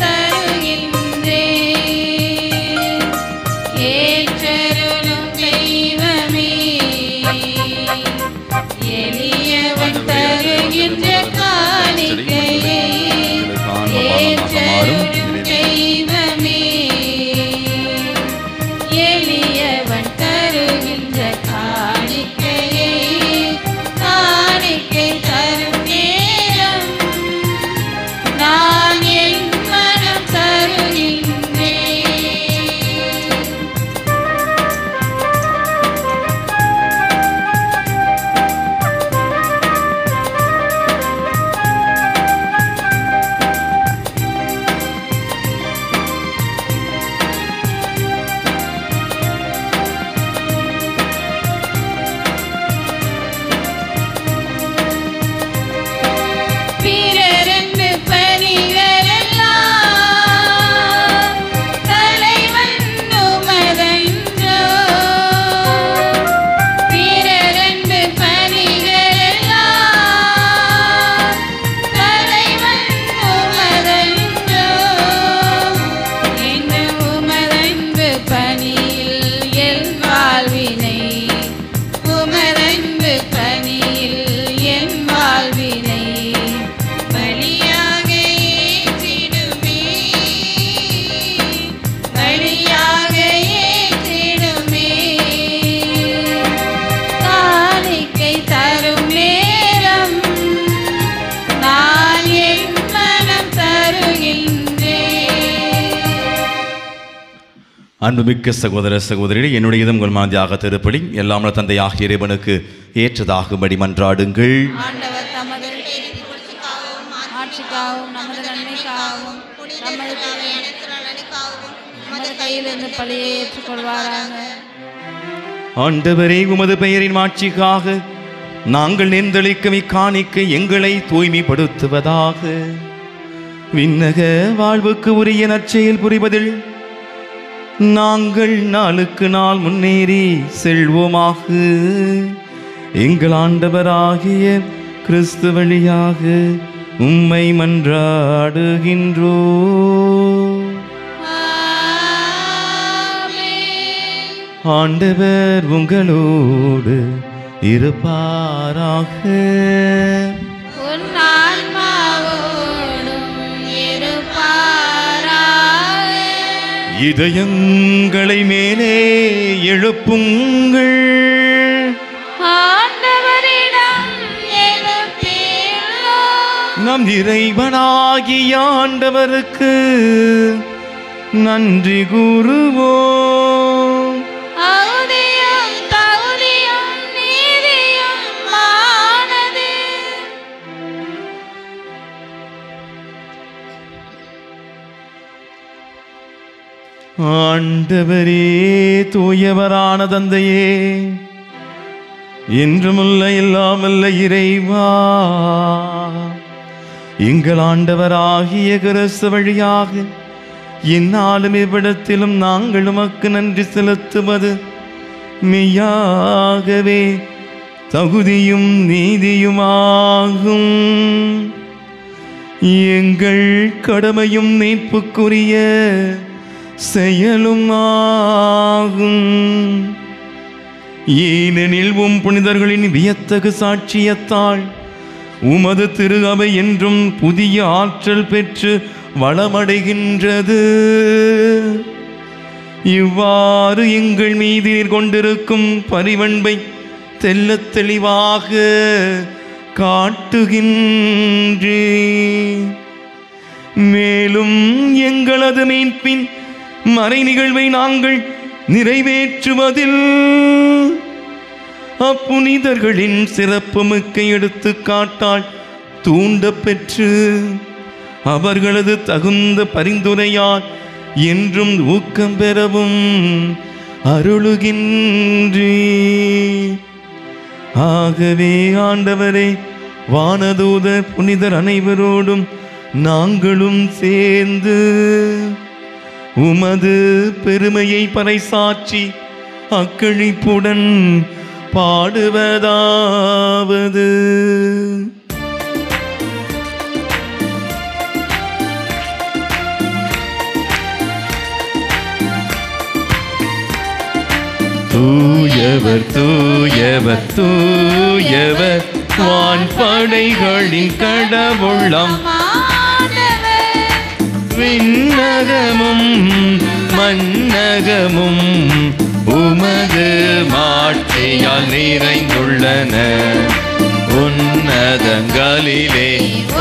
அன்புமிக்க சகோதர சகோதரிகளே, என்னுடையதும் உங்கள் மாதியாக திருப்பலி எல்லாம் தந்தையாகிய இறைவனுக்கு ஏற்றதாகும்படி மன்றாடுங்கள். ஆண்டவர் தமது ஆட்சிக்காகவும் நமது நன்மைக்காகவும் நமது கையிலிருந்து பழியை ஏற்றுக்கொள்வாராக. ஆண்டவரே, உமது பெயரின் மாட்சிக்காக நாங்கள் நேர்ந்தளிக்கும் இக்காணிக்கை எங்களை தூய்மைப்படுத்துவதாக. விண்ணக வாழ்வுக்கு உரிய நற்செயல் புரிவதில் நாங்கள் நாளுக்கு நாள் முன்னேறி செல்வோமாக. எங்கள் ஆண்டவராகிய கிறிஸ்து வழியாக உம்மை மன்றாடுகின்றோ. ஆண்டவர் உங்களோடு இருப்பாராக. உன் ஆன்மாவோடும் இருப்பாராக. இதயங்களை மேலே எழுப்புங்கள். ஆண்டவரிடம் எழுப்பியுள்ளோம். நம் இறைவனாகிய ஆண்டவருக்கு நன்றி கூறுவோம். அவுதியும் தகுதியும் நீதியும் ஆனது. ஆண்டவரே, தூயவரான தந்தையே, என்றுமுள்ள இல்லாமல்ல இறைவா, எங்கள் ஆண்டவராகிய கிறிஸ்து வழியாக என்னாலும் இவ்விடத்திலும் நாங்கள் உமக்கு நன்றி செலுத்துவது மெய்யாகவே தகுதியும் நீதியுமாகும். எங்கள் கடமையும் மீட்புக்குரிய செயலும் ஆகும். ஏனெனில் புனிதர்களின் வியத்தகு சாட்சியத்தால் உமது திரு அவை என்றும் புதிய ஆற்றல் பெற்று வளமடைகின்றது. இவ்வாறு எங்கள் மீது நீர் கொண்டிருக்கும் பரிவன்பை தெள்ளத் தெளிவாக காட்டுகின்றே. மேலும் எங்களது மீட்பின் மறை நிகழ்வை நாங்கள் நிறைவேற்றுவதில் அப்புனிதர்களின் சிறப்புமிக்க எடுத்துக்காட்டால் தூண்ட பெற்று அவர்களது தகுந்த பரிந்துரையால் என்றும் ஊக்கம் பெறவும் அருளுகின்றே. ஆகவே ஆண்டவரே, வானதூத புனிதர் அனைவரோடும் நாங்களும் சேர்ந்து உமது பெருமையை பறைசாற்றி அக்களிப்புடன் பாடுவதாவது. தூயவர் தூயவர் தூயவர் வான்படைகளின் கடவுளம் விண்ணகமும் மன்னகமும் உமது மாட்சியால் நிறைந்துள்ளன. உன்னதங்களிலே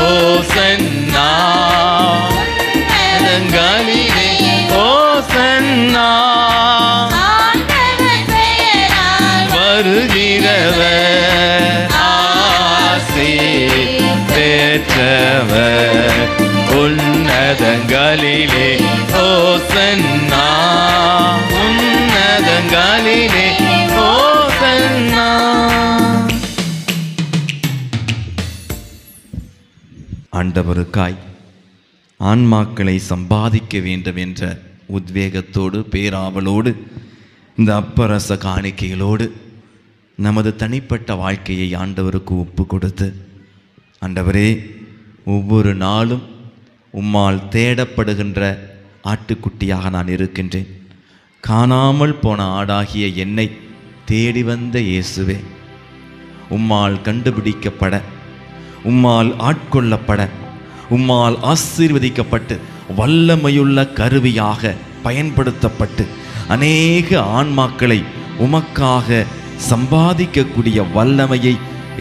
ஓசன்னா, உன்னதங்களிலே ஓசன்னா. வருகிறவர் ஆசி பெற்றவர். உன்னதங்களிலே ஓசன்னா, உன்னதங்களிலே ஓசன்னா. ஆண்டவருக்காய் ஆன்மாக்களை சம்பாதிக்க வேண்டும் என்ற உத்வேகத்தோடு பேராவலோடு இந்த அப்பரச காணிக்கைகளோடு நமது தனிப்பட்ட வாழ்க்கையை ஆண்டவருக்கு ஒப்பு கொடுத்து, ஆண்டவரே, ஒவ்வொரு நாளும் உம்மால் தேடப்படுகின்ற ஆட்டுக்குட்டியாக நான் இருக்கின்றேன். காணாமல் போன ஆடாகிய என்னை தேடி வந்த இயேசுவே, உம்மால் கண்டுபிடிக்கப்பட, உம்மால் ஆட்கொள்ளப்பட, உம்மால் ஆசீர்வதிக்கப்பட்டு வல்லமையுள்ள கருவியாக பயன்படுத்தப்பட்டு அநேக ஆன்மாக்களை உமக்காக சம்பாதிக்கக்கூடிய வல்லமையை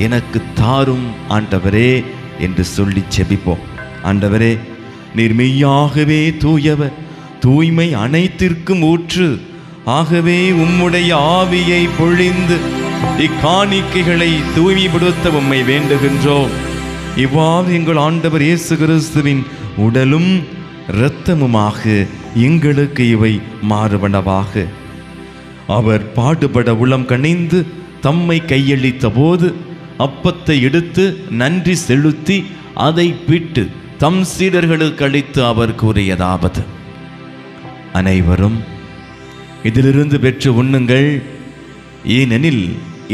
எனக்கு தாரும் ஆண்டவரே என்று சொல்லி செபிப்போம். ஆண்டவரே, நீர் மெய்யாகவே தூயவர், தூய்மை அனைத்திற்கும் ஊற்று. ஆகவே உம்முடைய ஆவியை பொழிந்து இக்காணிக்கைகளை தூய்மைப்படுத்த உம்மை வேண்டுகின்றோம். இவ்வாறு எங்கள் ஆண்டவர் இயேசு கிறிஸ்துவின் உடலும் இரத்தமுமாக எங்களுக்கு இவை மாறுபனவாக. அவர் பாடுபட உளம் கனிந்து தம்மை கையளித்த போது அப்பத்தை எடுத்து நன்றி செலுத்தி அதை பிட்டு தம் சீடர்களுக்கு அளித்து அவர் கூறியதாவது: அனைவரும் இதிலிருந்து பெற்று உண்ணுங்கள், ஏனெனில்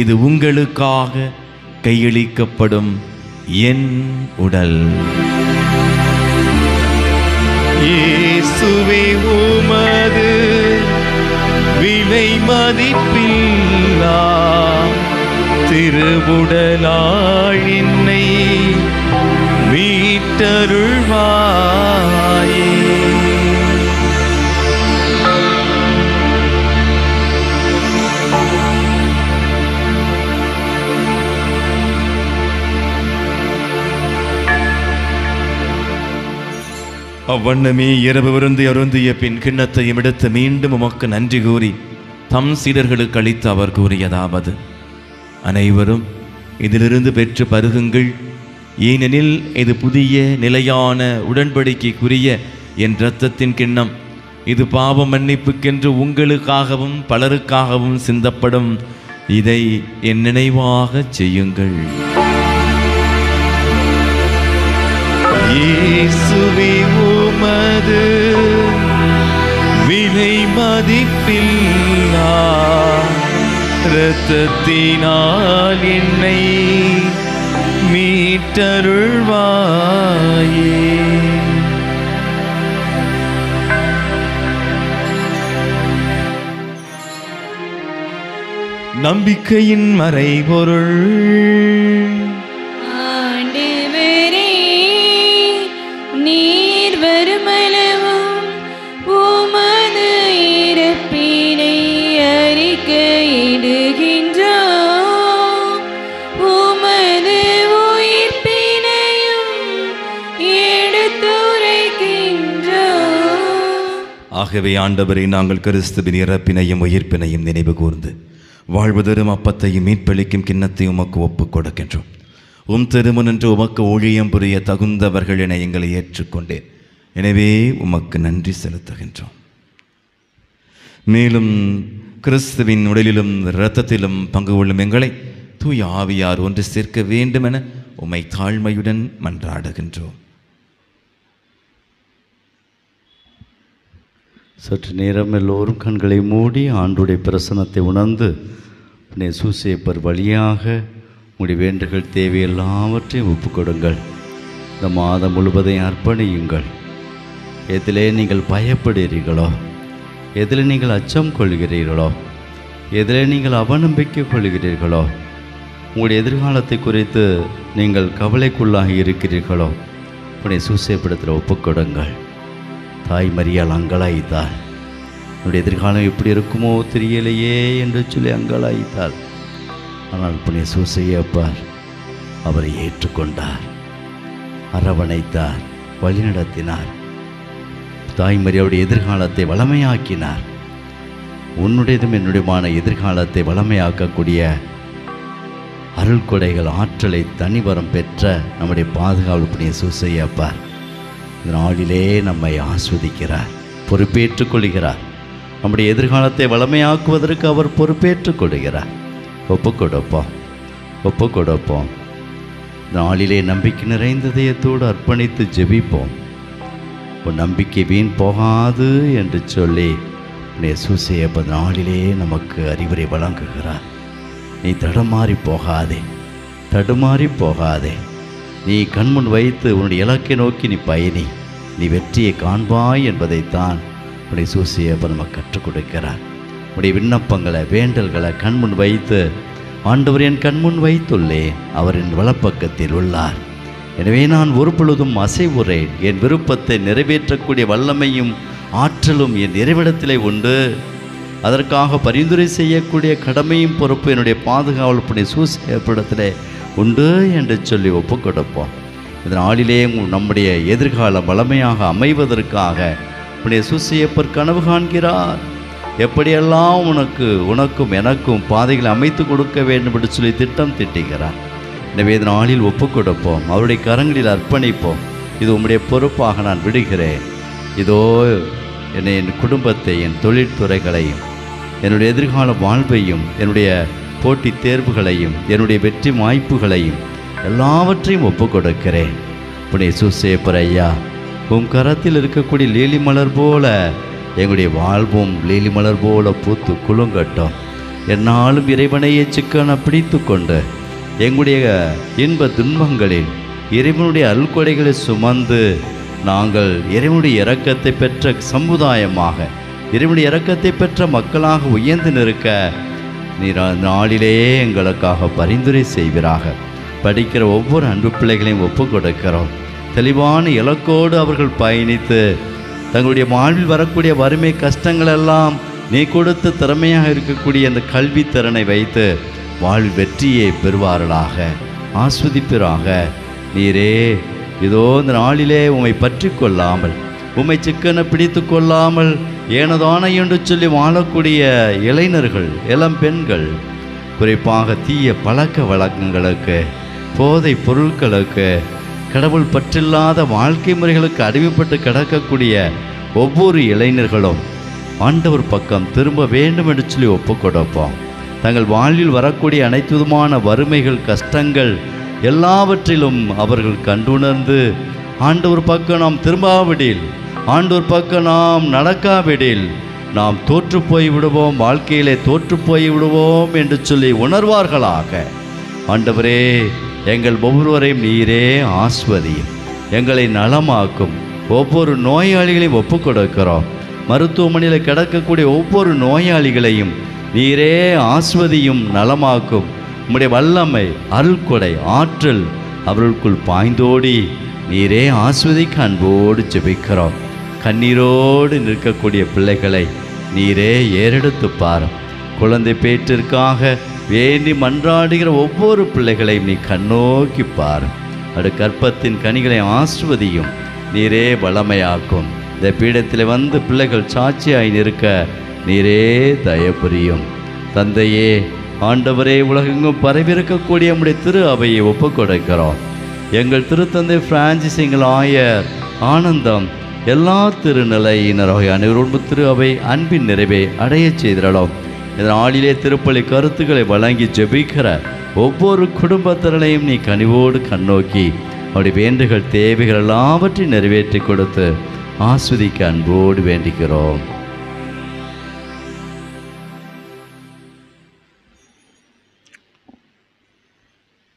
இது உங்களுக்காக கையளிக்கப்படும் என் உடல். இயேசுவே உமது விலை மதிப்பில்லா திருவுடலால் என்னை மீட்டருள்வாயே. அவ்வண்ணமே இரவு விருந்து அருந்திய பின் கிண்ணத்தையும் எடுத்து மீண்டும் உமக்கு நன்றி கூறி தம் சீடர்களுக்கு அளித்து அவர் கூறியதாவது: அனைவரும் இதிலிருந்து பெற்று பருகுங்கள், ஏனெனில் இது புதிய நிலையான உடன்படிக்கைக்குரிய என் இரத்தத்தின் கிண்ணம். இது பாவ மன்னிப்புக்கென்று உங்களுக்காகவும் பலருக்காகவும் சிந்தப்படும். இதை என் நினைவாக செய்யுங்கள். இயேசுவே உமது விலை மதிப்பில்லா இரத்தத்தினால் என்னை மீட்டருள்வாயே. நம்பிக்கையின் மறைபொருள். நீர் வருமளவும் உமது இறப்பினை அறிக்கையிடுகின்றோம், உமது உயிர்ப்பினையும் எடுத்துரைக்கின்றோம். ஆகவே ஆண்டவரை நாங்கள் கிறிஸ்துவின் இறப்பினையும் உயிர்ப்பினையும் நினைவு கூர்ந்து வாழ்வதரும் அப்பத்தையும் மீட்பளிக்கும் கிண்ணத்தை உமக்கு ஒப்புக் கொடுக்கின்றோம். திருமுனின்று உமக்கு ஊழியம் புரிய தகுந்தவர்கள் என எங்களை ஏற்றுக்கொண்டேன். எனவே உமக்கு நன்றி செலுத்துகின்றோம். மேலும் கிறிஸ்துவின் உடலிலும் இரத்தத்திலும் பங்கு கொள்ளும் எங்களை தூய ஆவியார் ஒன்று சேர்க்க வேண்டும் என உம்மை தாழ்மையுடன் மன்றாடுகின்றோம். சற்று நேரம் எல்லோரும் கண்களை மூடி ஆண்டுடைய பிரசன்னத்தை உணர்ந்து சூசேப்பர் வழியாக உங்களுடைய வேண்டுகள் தேவை எல்லாவற்றையும் ஒப்புக்கொடுங்கள். இந்த மாதம் முழுவதையும் அர்ப்பணியுங்கள். எதிலே நீங்கள் பயப்படுகிறீர்களோ, எதில் நீங்கள் அச்சம் கொள்கிறீர்களோ, எதிலே நீங்கள் அவநம்பிக்கை கொள்கிறீர்களோ, உங்களுடைய எதிர்காலத்தை குறித்து நீங்கள் கவலைக்குள்ளாகி இருக்கிறீர்களோ, உடைய சூசேப்பிடத்தில் ஒப்புக்கொடுங்கள். தாய் மரியாள் அங்கலாய்த்தாள். என்னுடைய எதிர்காலம் எப்படி இருக்குமோ தெரியலையே என்று சொல்லி அங்கலாய்த்தாள். ஆனால் புனித சூசையப்பார் அவரை ஏற்றுக்கொண்டார், அரவணைத்தார், வழிநடத்தினார். தாய்மரியாவுடைய எதிர்காலத்தை வளமையாக்கினார். உன்னுடையதும் என்னுடையமான எதிர்காலத்தை வளமையாக்கக்கூடிய அருள் கொடைகள், ஆற்றலை தனிவரம் பெற்ற நம்முடைய பாதுகாவல் புனித சூசையப்பார் இந்த நாளிலே நம்மை ஆஸ்வதிக்கிறார், பொறுப்பேற்றுக் கொள்கிறார். நம்முடைய எதிர்காலத்தை வளமையாக்குவதற்கு அவர் பொறுப்பேற்றுக் கொள்கிறார். ஒப்புக்கொடுப்போம், ஒப்புக்கொடுப்போம். நாளிலே நம்பிக்கை நிறைந்த இதயத்தோடு அர்ப்பணித்து ஜெபிப்போம். உன் நம்பிக்கை வீண் போகாது என்று சொல்லி சூசையப்ப நாளிலே நமக்கு அறிவுரை வழங்குகிறார். நீ தடுமாறி போகாதே, தடுமாறி போகாதே. நீ கண்முன் வைத்து உன்னுடைய இலக்கை நோக்கி நீ பயணி, நீ வெற்றியை காண்பாய் என்பதைத்தான் உன்னுடைய சூசையப்ப நமக்கு கற்றுக் கொடுக்கிறார். உடைய விண்ணப்பங்களை, வேண்டல்களை கண்முன் வைத்து, ஆண்டவர் என் கண்முன் வைத்துள்ளேன், அவர் என் வலப்பக்கத்தில் உள்ளார், எனவே நான் ஒரு பொழுதும் அசைவுறேன். என் விருப்பத்தை நிறைவேற்றக்கூடிய வல்லமையும் ஆற்றலும் என் இறைவிடத்திலே உண்டு. அதற்காக பரிந்துரை செய்யக்கூடிய கடமையும் பொறுப்பு என்னுடைய பாதுகாவல் புனித சூசையப்பிடத்திலே உண்டு என்று சொல்லி ஒப்புக்கொடுப்போம். இந்த நாளிலே நம்முடைய எதிர்காலம் வளமையாக அமைவதற்காக உன்னுடைய சூசையப்பர் கனவு காண்கிறார். எப்படியெல்லாம் உனக்கும் எனக்கும் பாதைகளை அமைத்து கொடுக்க வேண்டும் என்று சொல்லி திட்டம் திட்டுகிறார். எனவே இந்த நாளில் ஒப்புக் கொடுப்போம், அவருடைய கரங்களில் அர்ப்பணிப்போம். இது உம்முடைய பொறுப்பாக நான் விடுகிறேன். இதோ என் குடும்பத்தை, என் தொழிற்துறைகளையும், என்னுடைய எதிர்கால வாழ்வையும், என்னுடைய போட்டித் தேர்வுகளையும், என்னுடைய வெற்றி வாய்ப்புகளையும் எல்லாவற்றையும் ஒப்புக் கொடுக்கிறேன். புனித சூசையப்பர் ஐயா, உம் கரத்தில் இருக்கக்கூடிய லீலி மலர் போல எங்களுடைய வாழ்வும் லீலி மலர் போல பூத்து குலுங்கட்டும். என்னாலும் இறைவனையே சிக்கன பிடித்து கொண்டு எங்களுடைய இன்ப துன்பங்களில் இறைவனுடைய அருள்கொடைகளை சுமந்து நாங்கள் இறைவனுடைய இரக்கத்தை பெற்ற சமுதாயமாக, இறைவனுடைய இரக்கத்தை பெற்ற மக்களாக உயர்ந்து நிற்க நீர் நாளிலேயே எங்களுக்காக பரிந்துரை செய்வீராக. படிக்கிற ஒவ்வொரு அன்பு பிள்ளைகளையும் ஒப்புக் கொடுக்கிறோம். தெளிவான இலக்கோடு அவர்கள் பயணித்து தங்களுடைய வாழ்வில் வரக்கூடிய வறுமை கஷ்டங்களெல்லாம் நீ கொடுத்து திறமையாக இருக்கக்கூடிய அந்த கல்வித்திறனை வைத்து வாழ்வில் வெற்றியை பெறுவார்களாக, ஆஸ்வதிப்பீராக. நீரே இதோ இந்த நாளிலே உம்மை பற்றி கொள்ளாமல், உம்மை சிக்கன பிடித்து கொள்ளாமல் ஏனதான என்று சொல்லி வாழக்கூடிய இளைஞர்கள், இளம் பெண்கள், குறிப்பாக தீய பழக்க வழக்கங்களுக்கு, போதை பொருட்களுக்கு, கடவுள் பற்றில்லாத வாழ்க்கை முறைகளுக்கு அடிமைப்பட்டு கிடக்கக்கூடிய ஒவ்வொரு இளைஞர்களும் ஆண்டவர் பக்கம் திரும்ப வேண்டும் என்று சொல்லி ஒப்புக் கொடுப்போம். தங்கள் வாழ்வில் வரக்கூடிய அனைத்து விதமான வறுமைகள், கஷ்டங்கள் எல்லாவற்றிலும் அவர்கள் கண்டுணர்ந்து ஆண்டவர் பக்கம் நாம் திரும்பாவிடில், ஆண்டவர் பக்கம் நாம் நடக்காவிடில் நாம் தோற்று போய் விடுவோம், வாழ்க்கையிலே தோற்று போய் விடுவோம் என்று சொல்லி உணர்வார்களாக. ஆண்டவரே, எங்கள் ஒவ்வொருவரையும் நீரே ஆஸ்வதியும், எங்களை நலமாக்கும். ஒவ்வொரு நோயாளிகளையும் ஒப்புக் கொடுக்கிறோம். மருத்துவமனையில் கிடக்கக்கூடிய ஒவ்வொரு நோயாளிகளையும் நீரே ஆஸ்வதியும், நலமாக்கும். உம்முடைய வல்லமை, அருள்கொடை, ஆற்றல் அவர்களுக்குள் பாய்ந்தோடி நீரே ஆஸ்வதிக்க அன்போடு ஜெபிக்கிறோம். கண்ணீரோடு நிற்கக்கூடிய பிள்ளைகளை நீரே ஏறெடுத்து பாரும். குழந்தை பேற்றிற்காக வேண்டி மன்றாடுகிற ஒவ்வொரு பிள்ளைகளையும் நீ கண்ணோக்கி பாரும். அது கற்பத்தின் கனிகளை ஆஸ்வதியும், நீரே வளமையாக்கும். இந்த பீடத்தில் வந்து பிள்ளைகள் சாட்சியாய் நிற்க நீரே தயபுரியும். தந்தையே, ஆண்டவரே, உலகெங்கும் பரவிருக்கக்கூடிய நம்முடைய திரு அவையை ஒப்புக் கொடுக்கிறோம். எங்கள் திருத்தந்தை பிரான்சிஸ், எங்கள் ஆயர் ஆனந்தம், எல்லா திருநிலையினராக அனைவரோடும் திரு அவை அன்பின் நிறைவை அடைய செய்திடலாம். இந்த நாளிலே திருப்பலி கருத்துக்களை வழங்கி ஜெபிக்கிற ஒவ்வொரு குடும்பத்தினரையும் நீ கனிவோடு கண்ணோக்கி அவருடைய வேண்டுகள், தேவைகள் எல்லாவற்றையும் நிறைவேற்றி கொடுத்து ஆஸ்வதிக்க அன்போடு வேண்டிக்கிறோம்.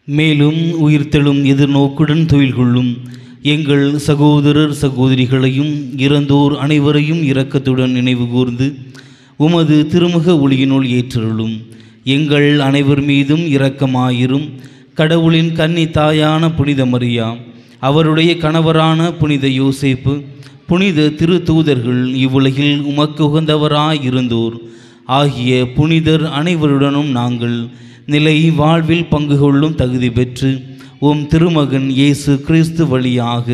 மேலும் உயிர்த்தெழும் எதிர்நோக்குடன் தொழில் கொள்ளும் எங்கள் சகோதரர் சகோதரிகளையும் இறந்தோர் அனைவரையும் இரக்கத்துடன் நினைவு கூர்ந்து உமது திருமுக ஒளியினுள் ஏற்றருளும். எங்கள் அனைவர் மீதும் இரக்கமாயிரும். கடவுளின் கன்னி தாயான புனித மரியா, அவருடைய கணவரான புனித யோசேப்பு, புனித திரு தூதர்கள், இவ்வுலகில் உமக்கு உகந்தவராயிருந்தோர் ஆகிய புனிதர் அனைவருடனும் நாங்கள் நிலை வாழ்வில் பங்கு கொள்ளும் தகுதி பெற்று உம் திருமகன் இயேசு கிறிஸ்து வழியாக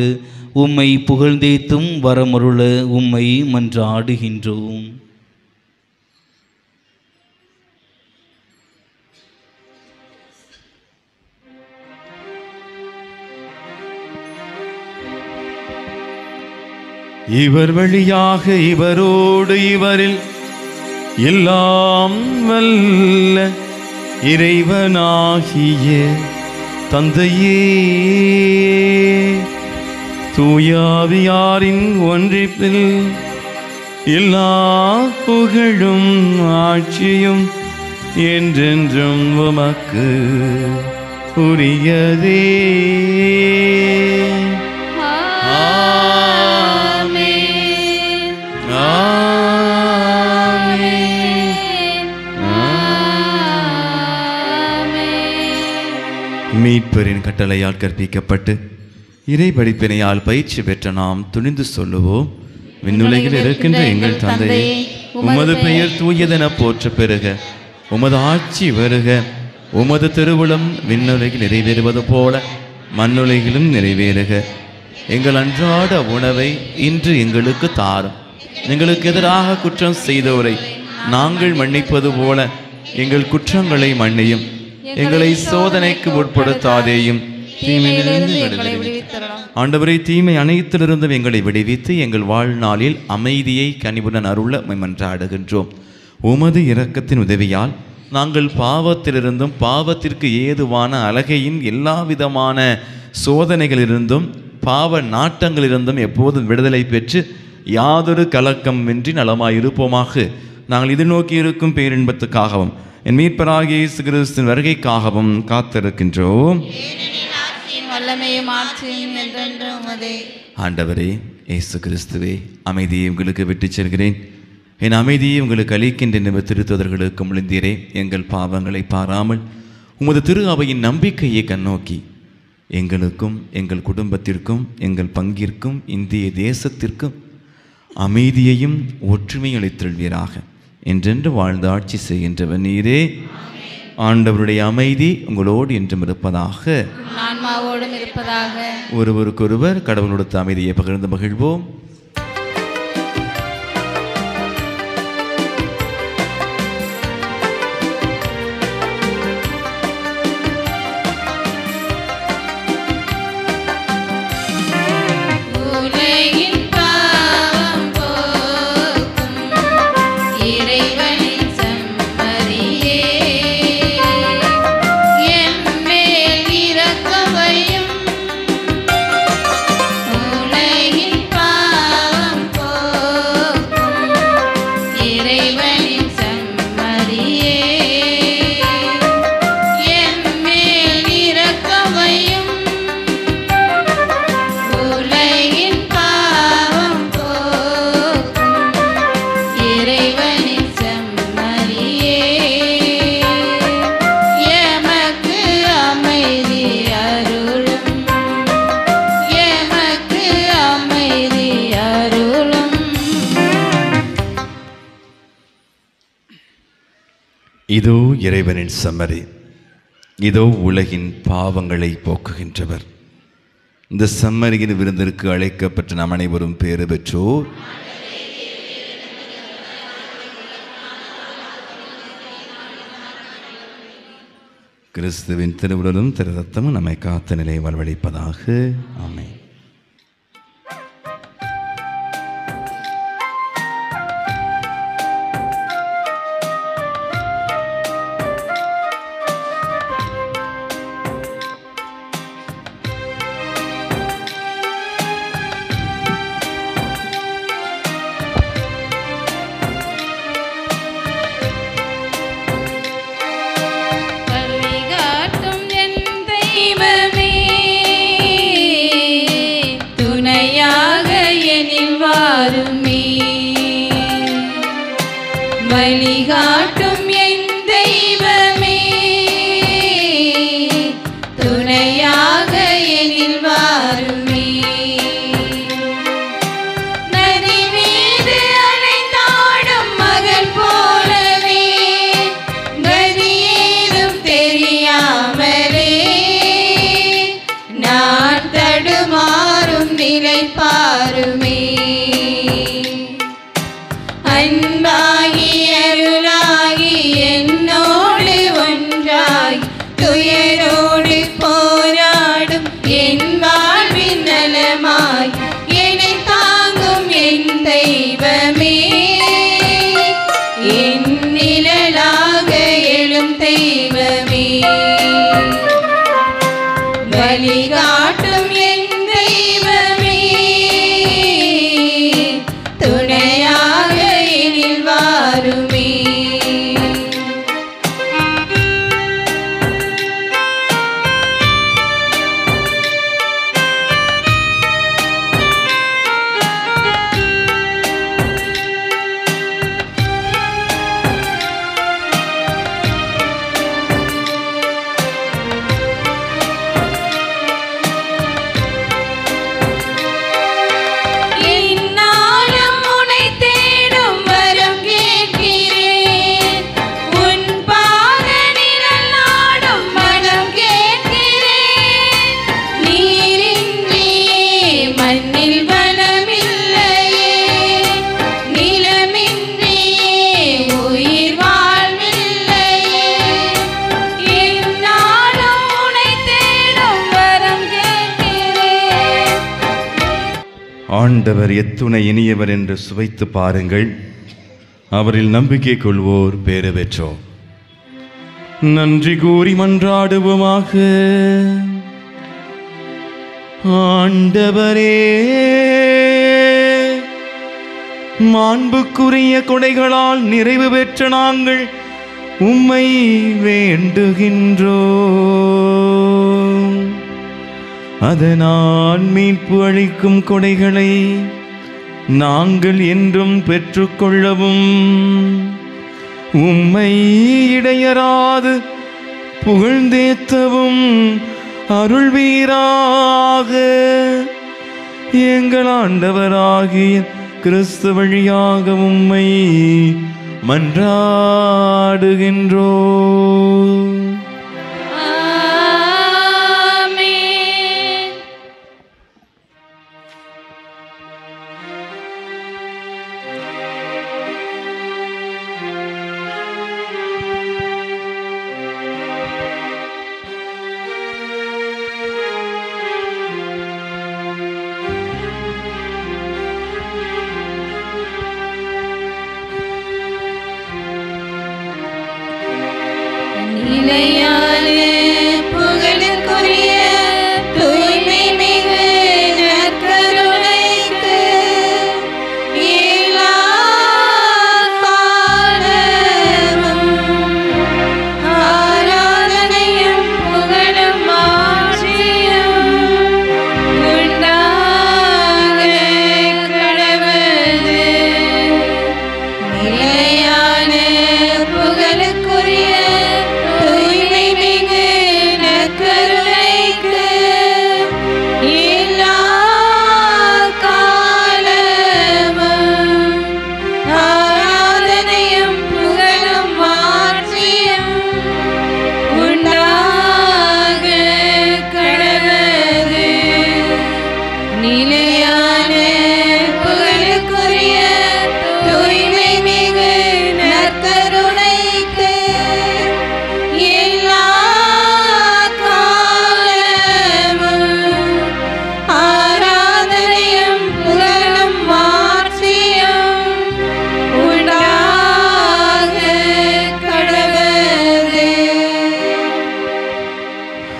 உம்மை புகழ்ந்தேத்தும் வரமருள உம்மை மன்றாடுகின்றோம். இவர் வழியாக இவரோடு இவரில் எல்லாம் வல்ல இறைவனாகிய தந்தையே, தூயாவியாரின் ஒன்றிப்பில் எல்லா புகழும் ஆட்சியும் என்றென்றும் உமக்கு உரியதே. மீட்பரின் கட்டளையால் கற்பிக்கப்பட்டு இறை படிப்பினையால் பயிற்சி பெற்ற நாம் துணிந்து சொல்லுவோம். விண்ணுலகில் இருக்கின்ற எங்கள் தந்தையே, உமது பெயர் தூயதென போற்ற பெறுக. உமது ஆட்சி வருக. உமது திருவுளம் விண்ணுலகில் நிறைவேறுவது போல மண்ணுலகிலும் நிறைவேறுக. எங்கள் அன்றாட உணவை இன்று எங்களுக்கு தாரும். எங்களுக்கு எதிராக குற்றம் செய்தோரை நாங்கள் மன்னிப்பது போல எங்கள் குற்றங்களை மன்னியும். எங்களை சோதனைக்கு உட்படுத்தாதேயும், தீமையிலிருந்து எங்களை விடுவித்தருளும். ஆண்டவரே, தீமை அனைத்திலிருந்தும் எங்களை விடுவித்து எங்கள் வாழ்நாளில் அமைதியை கனிவுடன் அருள மன்றாடுகின்றோம். உமது இரக்கத்தின் உதவியால் நாங்கள் பாவத்திலிருந்தும் பாவத்திற்கு ஏதுவான அலகையின் எல்லா விதமான சோதனைகளிலிருந்தும் பாவ நாட்டங்களிலிருந்தும் எப்போதும் விடுதலை பெற்று யாதொரு கலக்கமின்றி நலமாயிருப்போமாக. நாங்கள் எதிர்நோக்கி இருக்கும் பேரின்பத்துக்காகவும் என் மீட்பராகிய இயேசு கிறிஸ்துவின் வருகைக்காகவும் காத்திருக்கின்றோம். ஆண்டவரே இயேசு கிறிஸ்துவே, அமைதியை உங்களுக்கு விட்டுச் செல்கிறேன், என் அமைதியை உங்களுக்கு அளிக்கின்ற திருத்தூதர்களுக்கு முழுந்தீரே. எங்கள் பாவங்களை பாராமல் உமது திரு அவையின் நம்பிக்கையை கண்ணோக்கி எங்களுக்கும் எங்கள் குடும்பத்திற்கும் எங்கள் பங்கிற்கும் இந்திய தேசத்திற்கும் அமைதியையும் ஒற்றுமையும் அளித்தருள்வீராக. என்றென்று வாழ்ந்து ஆட்சி செய்கின்றவர் நீரே. ஆண்டவருடைய அமைதி உங்களோடு என்றும் இருப்பதாக, ஆன்மாவோடும் இருப்பதாக. ஒருவருக்கொருவர் கடவுள் கொடுத்த அமைதியை பகிர்ந்து மகிழ்வோம். இதோ இறைவனின் செம்மறி, இதோ உலகின் பாவங்களை போக்குகின்றவர். இந்த செம்மறியின் விருந்திற்கு அழைக்கப்பட்ட நாம் அனைவரும் பேறு பெற்றோர். கிறிஸ்துவின் திருவுடலும் திரு ரத்தமும் நம்மை காத்த நிலை வாழ்வளிப்பதாக. ஆமென். வழிகாட்டும் என் தெய்வமே, துணையாக எனில் வாருமே. நதி மீது அலைந்தாடும் மகள் போலவே, கதியேதும் தெரியாமலே நான் தடுமாறும் நிலை பாருமே. அன்பாகி அருளாகி என்னோடு ஒன்றாய் துயரோடு போராடும் என் வாழ்வின் நலமாய் என்னை தாங்கும் என் தெய்வமே, என் நிழலாக எழும் தெய்வமே, வழிகாட்டும் என் தெய்வமே, துணையாக எனில் வாருமே. ஆண்டவர் எத்துணை இனியவர் என்று சுவைத்து பாருங்கள். அவரில் நம்பிக்கை கொள்வோர் பேறு பெற்றோர். நன்றி கூறி மன்றாடுவோமாக. ஆண்டவரே, மாண்புக்குரிய கொடைகளால் நிறைவு பெற்ற நாங்கள் உம்மை வேண்டுகின்றோம். அதனால் மீட்பு அளிக்கும் கொடைகளை நாங்கள் என்றும் பெற்றுக்கொள்ளவும் உம்மை இடையராது புகழ்ந்தேத்தவும் அருள்வீராக. எங்கள் ஆண்டவராகிய கிறிஸ்து வழியாக உம்மை மன்றாடுகின்றோம். நிலையான புகழுக்குரிய தூய்மை மிகு நற்கருணைக்கு எல்லா காலமும் ஆராதனையும் புகழும் ஆட்சியும் உண்டாக கடவுளே. நிலையான புகழுக்குரிய தூய்மை மிகு நற்கருணைக்கு எல்லா காலமும் ஆராதனையும் புகழும் ஆட்சியும் உண்டாக கடவுளே. நிலையான புகழுக்குரிய தூய்மை மிகு நற்கருணைக்கு எல்லா காலமும் ஆராதனையும் புகழும் ஆட்சியும் உண்டாக கடவுளே.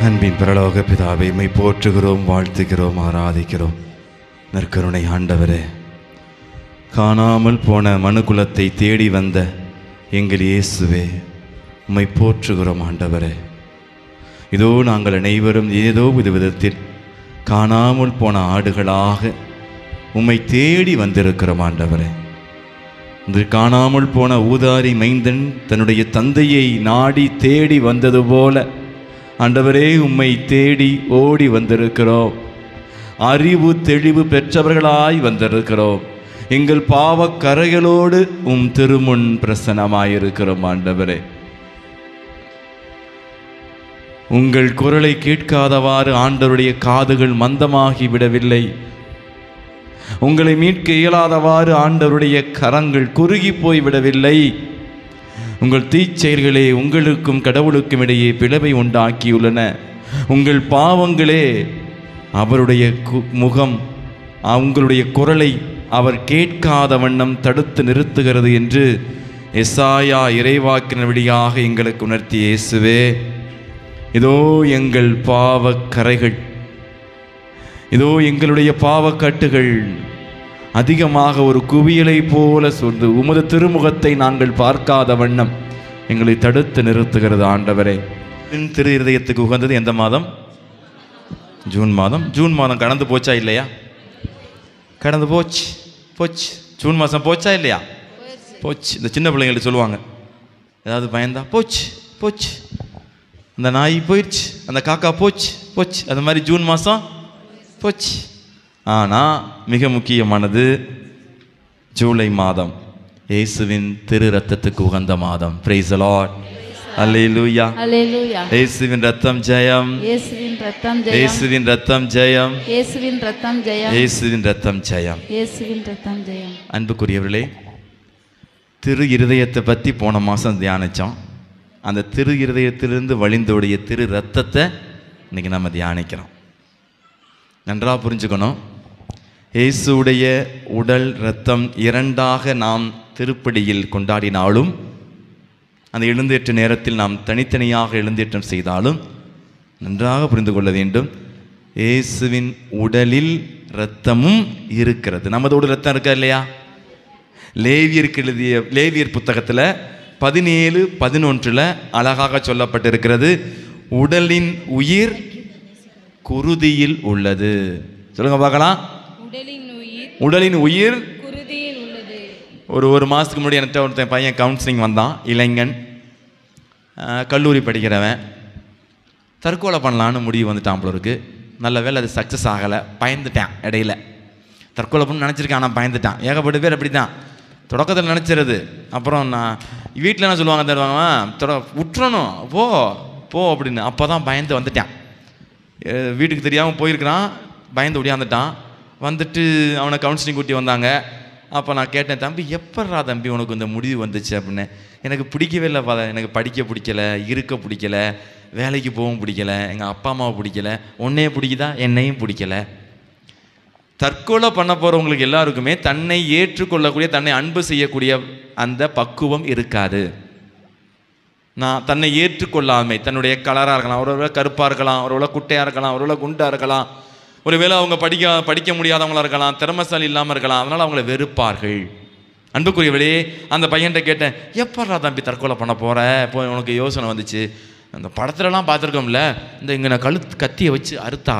அன்பின் பரலோக பிதாவை உம்மை போற்றுகிறோம், வாழ்த்துகிறோம், ஆராதிக்கிறோம். நற்கருணை ஆண்டவரே, காணாமல் போன மனுக்குலத்தை தேடி வந்த எங்கள் இயேசுவே, உம்மை போற்றுகிறோம் ஆண்டவரே. இதோ நாங்கள் அனைவரும் ஏதோ ஒரு விதத்தில் காணாமல் போன ஆடுகளாக உம்மை தேடி வந்திருக்கிறோம் ஆண்டவரே. இந்த காணாமல் போன ஊதாரி மைந்தன் தன்னுடைய தந்தையை நாடி தேடி வந்தது போல ஆண்டவரே உம்மை தேடி ஓடி வந்திருக்கிறோம். அறிவு தெளிவு பெற்றவர்களாய் வந்திருக்கிறோம். எங்கள் பாவக் கரைகளோடு உம் திருமுன் பிரசன்னமாயிருக்கிறோம் ஆண்டவரே. உங்கள் குரலை கேட்காதவாறு ஆண்டவருடைய காதுகள் மந்தமாகி விடவில்லை. உங்களை மீட்க இயலாதவாறு ஆண்டவருடைய கரங்கள் குறுகி போய்விடவில்லை. உங்கள் தீச்செயல்களே உங்களுக்கும் கடவுளுக்கும் இடையே பிளவை உண்டாக்கியுள்ளன. உங்கள் பாவங்களே அவருடைய முகம், உங்களுடைய குரலை அவர் கேட்காத வண்ணம் தடுத்து நிறுத்துகிறது என்று எசாயா இறைவாக்கினர் வழியாக எங்களுக்கு உணர்த்திய இயேசுவே, இதோ எங்கள் பாவக் கரைகள், இதோ எங்களுடைய பாவக்கட்டுகள் அதிகமாக ஒரு குவியலை போல சொந்து உமது திருமுகத்தை நாங்கள் பார்க்காத வண்ணம் எங்களை தடுத்து நிறுத்துகிறது ஆண்டவரே. திரு இருதயத்துக்கு உகந்தது எந்த மாதம்? ஜூன் மாதம். ஜூன் மாதம் கடந்து போச்சா இல்லையா? கடந்து போச்சு. ஜூன் மாதம் போச்சா இல்லையா? போச்சு. இந்த சின்ன பிள்ளைங்களுக்கு சொல்லுவாங்க, ஏதாவது பயந்தா போச்சு, அந்த நாய் போயிடுச்சு, அந்த காக்கா போச்சு. அது மாதிரி ஜூன் மாதம் போச்சு. ஆனால் மிக முக்கியமானது ஜூலை மாதம், இயேசுவின் திரு ரத்தத்துக்கு உகந்த மாதம். Praise the lord. அல்லேலூயா. அல்லேலூயா. இயேசுவின் ரத்தம் ஜெயம். இயேசுவின் ரத்தம் ஜெயம். இயேசுவின் ரத்தம் ஜெயம். இயேசுவின் ரத்தம் ஜெயம். இயேசுவின் ரத்தம் ஜெயம். இயேசுவின் ரத்தம் ஜெயம். அன்புக்குரியவர்களே, திரு இருதயத்தை பற்றி போன மாதம் தியானித்தோம். அந்த திரு இருதயத்திலிருந்து வழிந்தோடைய திரு ரத்தத்தை இன்னைக்கு நம்ம தியானிக்கிறோம். நன்றாக புரிஞ்சுக்கணும். இயேசுடைய உடல் இரத்தம் இரண்டாக நாம் திருப்படியில் கொண்டாடினாலும், அந்த எழுந்தேற்ற நேரத்தில் நாம் தனித்தனியாக எழுந்தேற்றம் செய்தாலும் நன்றாக புரிந்து கொள்ள வேண்டும், இயேசுவின் உடலில் இரத்தமும் இருக்கிறது. நமது உடல் இரத்தம் இருக்கா இல்லையா? லேவியருக்கு எழுதிய லேவியர் புத்தகத்தில் 17:11 அழகாக சொல்லப்பட்டிருக்கிறது, உடலின் உயிர் குருதியில் உள்ளது. சொல்லுங்க பார்க்கலாம். உடலின் உயிர் குருதியில் உள்ளது. ஒரு மாதத்துக்கு முன்னாடி என்கிட்ட ஒருத்தன் பையன் கவுன்சிலிங் வந்தான், இளைஞன், கல்லூரி படிக்கிறவன். தற்கொலை பண்ணலான்னு முடிவு வந்துட்டான் போல இருக்கு. நல்ல வேலை அது சக்ஸஸ் ஆகலை, பயந்துட்டான். இடையில தற்கொலை பண்ணு நினச்சிருக்கேன், ஆனால் பயந்துட்டான். ஏகப்பட்ட பேர் அப்படி தான் தொடக்கத்தில் நினச்சிருது. அப்புறம் நான் வீட்டில் என்ன சொல்லுவாங்க தருவாங்க, விட்டுறணும் போ போ அப்படின்னு. அப்போ தான் பயந்து வந்துட்டான். வீட்டுக்கு தெரியாமல் போயிருக்கிறான், பயந்து ஒடியாந்துட்டான். வந்துட்டு அவனை கவுன்சிலிங் கூட்டி வந்தாங்க. அப்போ நான் கேட்டேன், தம்பி எப்பட்றா தம்பி உனக்கு இந்த முடிவு வந்துச்சு அப்படின்னு. எனக்கு பிடிக்கவே இல்லை பாத, எனக்கு படிக்க பிடிக்கலை, இருக்க பிடிக்கலை, வேலைக்கு போகவும் பிடிக்கலை, எங்கள் அப்பா அம்மாவை பிடிக்கலை, உன்னையே பிடிக்குதா, என்னையும் பிடிக்கலை. தற்கொலை பண்ண போகிறவங்களுக்கு எல்லாருக்குமே தன்னை ஏற்றுக்கொள்ளக்கூடிய, தன்னை அன்பு செய்யக்கூடிய அந்த பக்குவம் இருக்காது. நான் தன்னை ஏற்றுக்கொள்ளாமை, தன்னுடைய கலராக இருக்கலாம், ஒருவேளை கருப்பாக இருக்கலாம், ஒருவேளை குட்டையாக இருக்கலாம், ஒருவேளை குண்டாக இருக்கலாம், ஒருவேளை அவங்க படிக்க முடியாதவங்களாக இருக்கலாம், திறமைசாலி இல்லாமல் இருக்கலாம். அதனால் அவங்கள வெறுப்பார்கள். அன்புக்குரியவளே, அந்த பையன்கிட்ட கேட்டேன், எப்பட்றா தம்பி தற்கொலை பண்ண போகிற, இப்போ உனக்கு யோசனை வந்துச்சு? அந்த படத்துலலாம் பார்த்துருக்கோம்ல, இந்த இங்கே நான் கத்தியை வச்சு அறுத்தா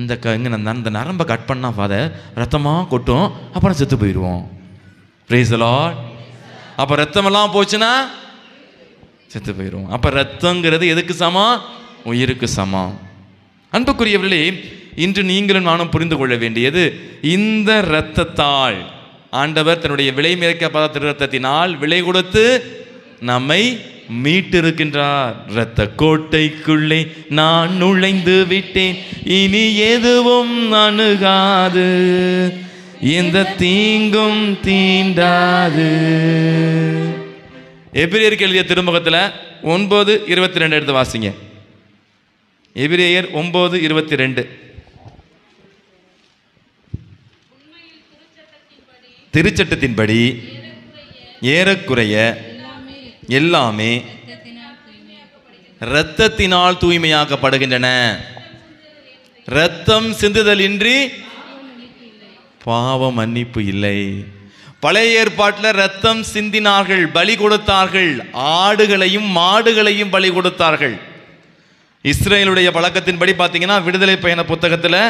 இங்கே இந்த நரம்பை கட் பண்ணால் ஃபாதர் ரத்தமாக கொட்டும், அப்புறம் செத்து போயிடுவோம். Price the Lord. அப்போ ரத்தமெல்லாம் போச்சுன்னா செத்து போயிடுவோம். அப்போ ரத்தங்கிறது எதுக்கு சமம்? உயிருக்கு சமம். அன்புக்குரியவர்களே, இன்று நீங்களும் நானும் புரிந்து கொள்ள வேண்டியது, இந்த இரத்தத்தால் ஆண்டவர் தன்னுடைய விலை மதிக்கப்படாத திரு இரத்தத்தினால் விலை கொடுத்து நம்மை மீட்டிருக்கின்றார். இரத்த கோட்டைக்குள்ளே நான் நுழைந்து விட்டேன், இனி எதுவும் அணுகாது, எந்த தீங்கும் தீண்டாது. எபிரேயருக்கு எழுதிய திருமுகத்தில் 9:22 எடுத்து வாசிங்க. எபிரேயர் 9:22. திருச்சட்டத்தின்படி ஏறக்குறைய எல்லாமே இரத்தத்தினால் தூய்மையாக்கப்படுகின்றன. இரத்தம் சிந்துதல் இன்றி பாவ மன்னிப்பு இல்லை. பழைய ஏற்பாட்டில் இரத்தம் சிந்தினார்கள், பலி கொடுத்தார்கள், ஆடுகளையும் மாடுகளையும் பலி கொடுத்தார்கள். இஸ்ரேலுடைய பழக்கத்தின்படி பார்த்தீங்கன்னா, விடுதலை பயண புத்தகத்தில்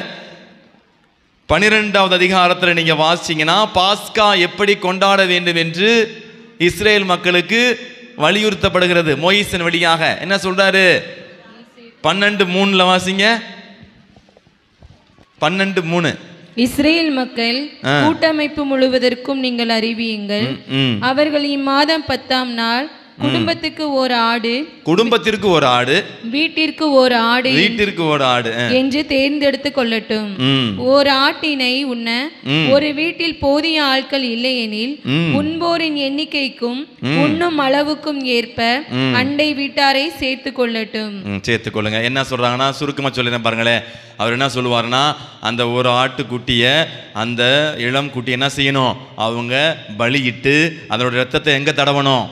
12வது அதிகாரத்தில் நீங்கள் வாசிங்கன்னா, பாஸ்கா எப்படி கொண்டாட வேண்டும் என்று இஸ்ரேல் மக்களுக்கு வலியுறுத்தப்படுகிறது. மோயிசன் வழியாக என்ன சொல்றாரு? 12:3 வாசிங்க. 12:3. இஸ்ரேல் மக்கள் கூட்டமைப்பு முழுவதற்கும் நீங்கள் அறிவியுங்கள், அவர்கள் இம்மாதம் 10ஆம் நாள் குடும்பத்திற்கு ஒரு ஆடு, வீட்டிற்கு ஒரு ஆடு என்று தேர்ந்தெடுத்துக் கொள்ளட்டும். ஓர் ஆட்டினை உண்ண ஒரு வீட்டில் போதிய ஆட்கள் இல்லையெனில், உண்போரின் எண்ணிக்கைக்கும் உண்ணும் அளவுக்கும் ஏற்ப அண்டை வீட்டாரை சேர்த்துக் கொள்ளுங்க. என்ன சொல்றாங்கன்னா, சுருக்கமா சொல்லிடுறேன் பாருங்களேன். அவர் என்ன சொல்லுவாருன்னா, அந்த ஒரு ஆட்டுக்குட்டிய, அந்த இளம் குட்டி என்ன செய்யணும்? அவங்க பலியிட்டு அதனோட ரத்தத்தை எங்க தடவணும்?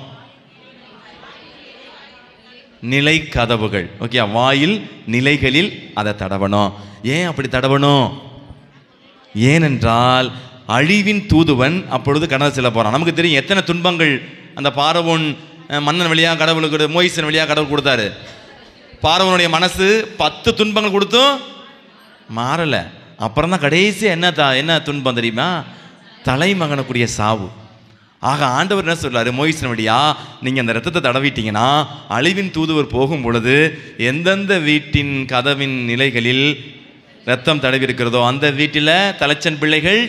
நிலை கதவுகள், ஓகே, வாயில் நிலைகளில் அதை தடவணும். ஏன் அப்படி தடவணும்? ஏனென்றால் அழிவின் தூதுவன் அப்பொழுது கடந்து செல்ல போறான். நமக்கு தெரியும் எத்தனை துன்பங்கள் அந்த பார்வோன் மன்னன் வழியாக கடவுளுக்கு, மோயிசன் வழியாக கடவுள் கொடுத்தாரு. பார்வோனுடைய மனசு 10 துன்பங்கள் கொடுத்தும் மாறல. அப்புறம் தான் கடைசி என்ன துன்பம் தெரியுமா? தலைமகனுக்குரிய சாவு. ஆக ஆண்டவர் என்ன சொல்றாரு? மோயிசன் வழியா நீங்க அந்த ரத்தத்தை தடவிட்டீங்கன்னா, அழிவின் தூதுவர் போகும் பொழுது எந்தெந்த வீட்டின் கதவின் நிலைகளில் ரத்தம் தடவி இருக்கிறதோ அந்த வீட்டில் தலைச்சன் பிள்ளைகள்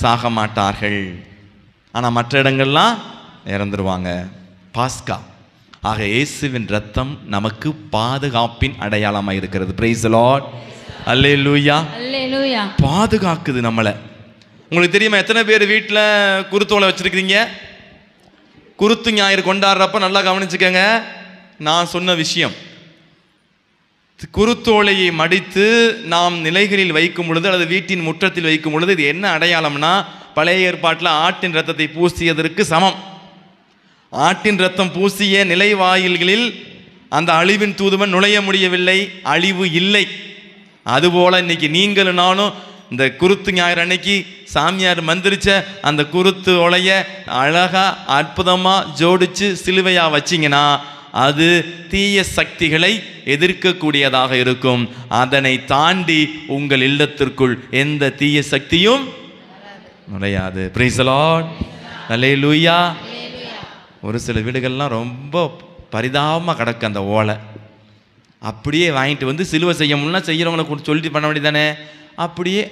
சாக மாட்டார்கள். ஆனால் மற்ற இடங்கள்லாம் இறந்துருவாங்க. பாஸ்கா. ஆக இயேசுவின் ரத்தம் நமக்கு பாதுகாப்பின் அடையாளமாக இருக்கிறது. Price the lord. அல்லேலூயா. பாதுகாக்குது நம்மளை. உங்களுக்கு தெரியுமா எத்தனை பேர் வீட்டில் குருத்தோலை வச்சிருக்கிறீங்க? குருத்து ஞாயிறு கொண்டாடுறப்ப நல்லா கவனிச்சுக்கங்க. நான் சொன்ன விஷயம், குருத்தோலையை மடித்து நாம் நிலைகளில் வைக்கும் பொழுது அல்லது வீட்டின் முற்றத்தில் வைக்கும் பொழுது இது என்ன அடையாளம்னா, பழைய ஏற்பாட்டில் ஆட்டின் இரத்தத்தை பூசியதற்கு சமம். ஆட்டின் இரத்தம் பூசிய நிலைவாயில்களில் அந்த அழிவின் தூதுவன் நுழைய முடியவில்லை, அழிவு இல்லை. அதுபோல் இன்னைக்கு நீங்களும் நானும் இந்த குருத்து ஞாயிறு அன்னைக்கு சாமியார் மந்திரிச்ச அந்த குருத்து ஒலைய அழகா அற்புதமா ஜோடிச்சு சிலுவையா வச்சிங்கன்னா அது தீய சக்திகளை எதிர்க்கக்கூடியதாக இருக்கும். அதனை தாண்டி உங்கள் இல்லத்திற்குள் எந்த தீய சக்தியும் நுழையாது. பிரைஸ் தி லார்ட், அல்லேலூயா. ஒரு சில வீடுகள்லாம் ரொம்ப பரிதாபமாக கிடக்கு அந்த ஓலை. அப்படியே வாங்கிட்டு வந்து சிலுவை செய்ய முடியல, செய்கிறவங்களை சொல்லிட்டு பண்ண வேண்டியதானே, அப்படியே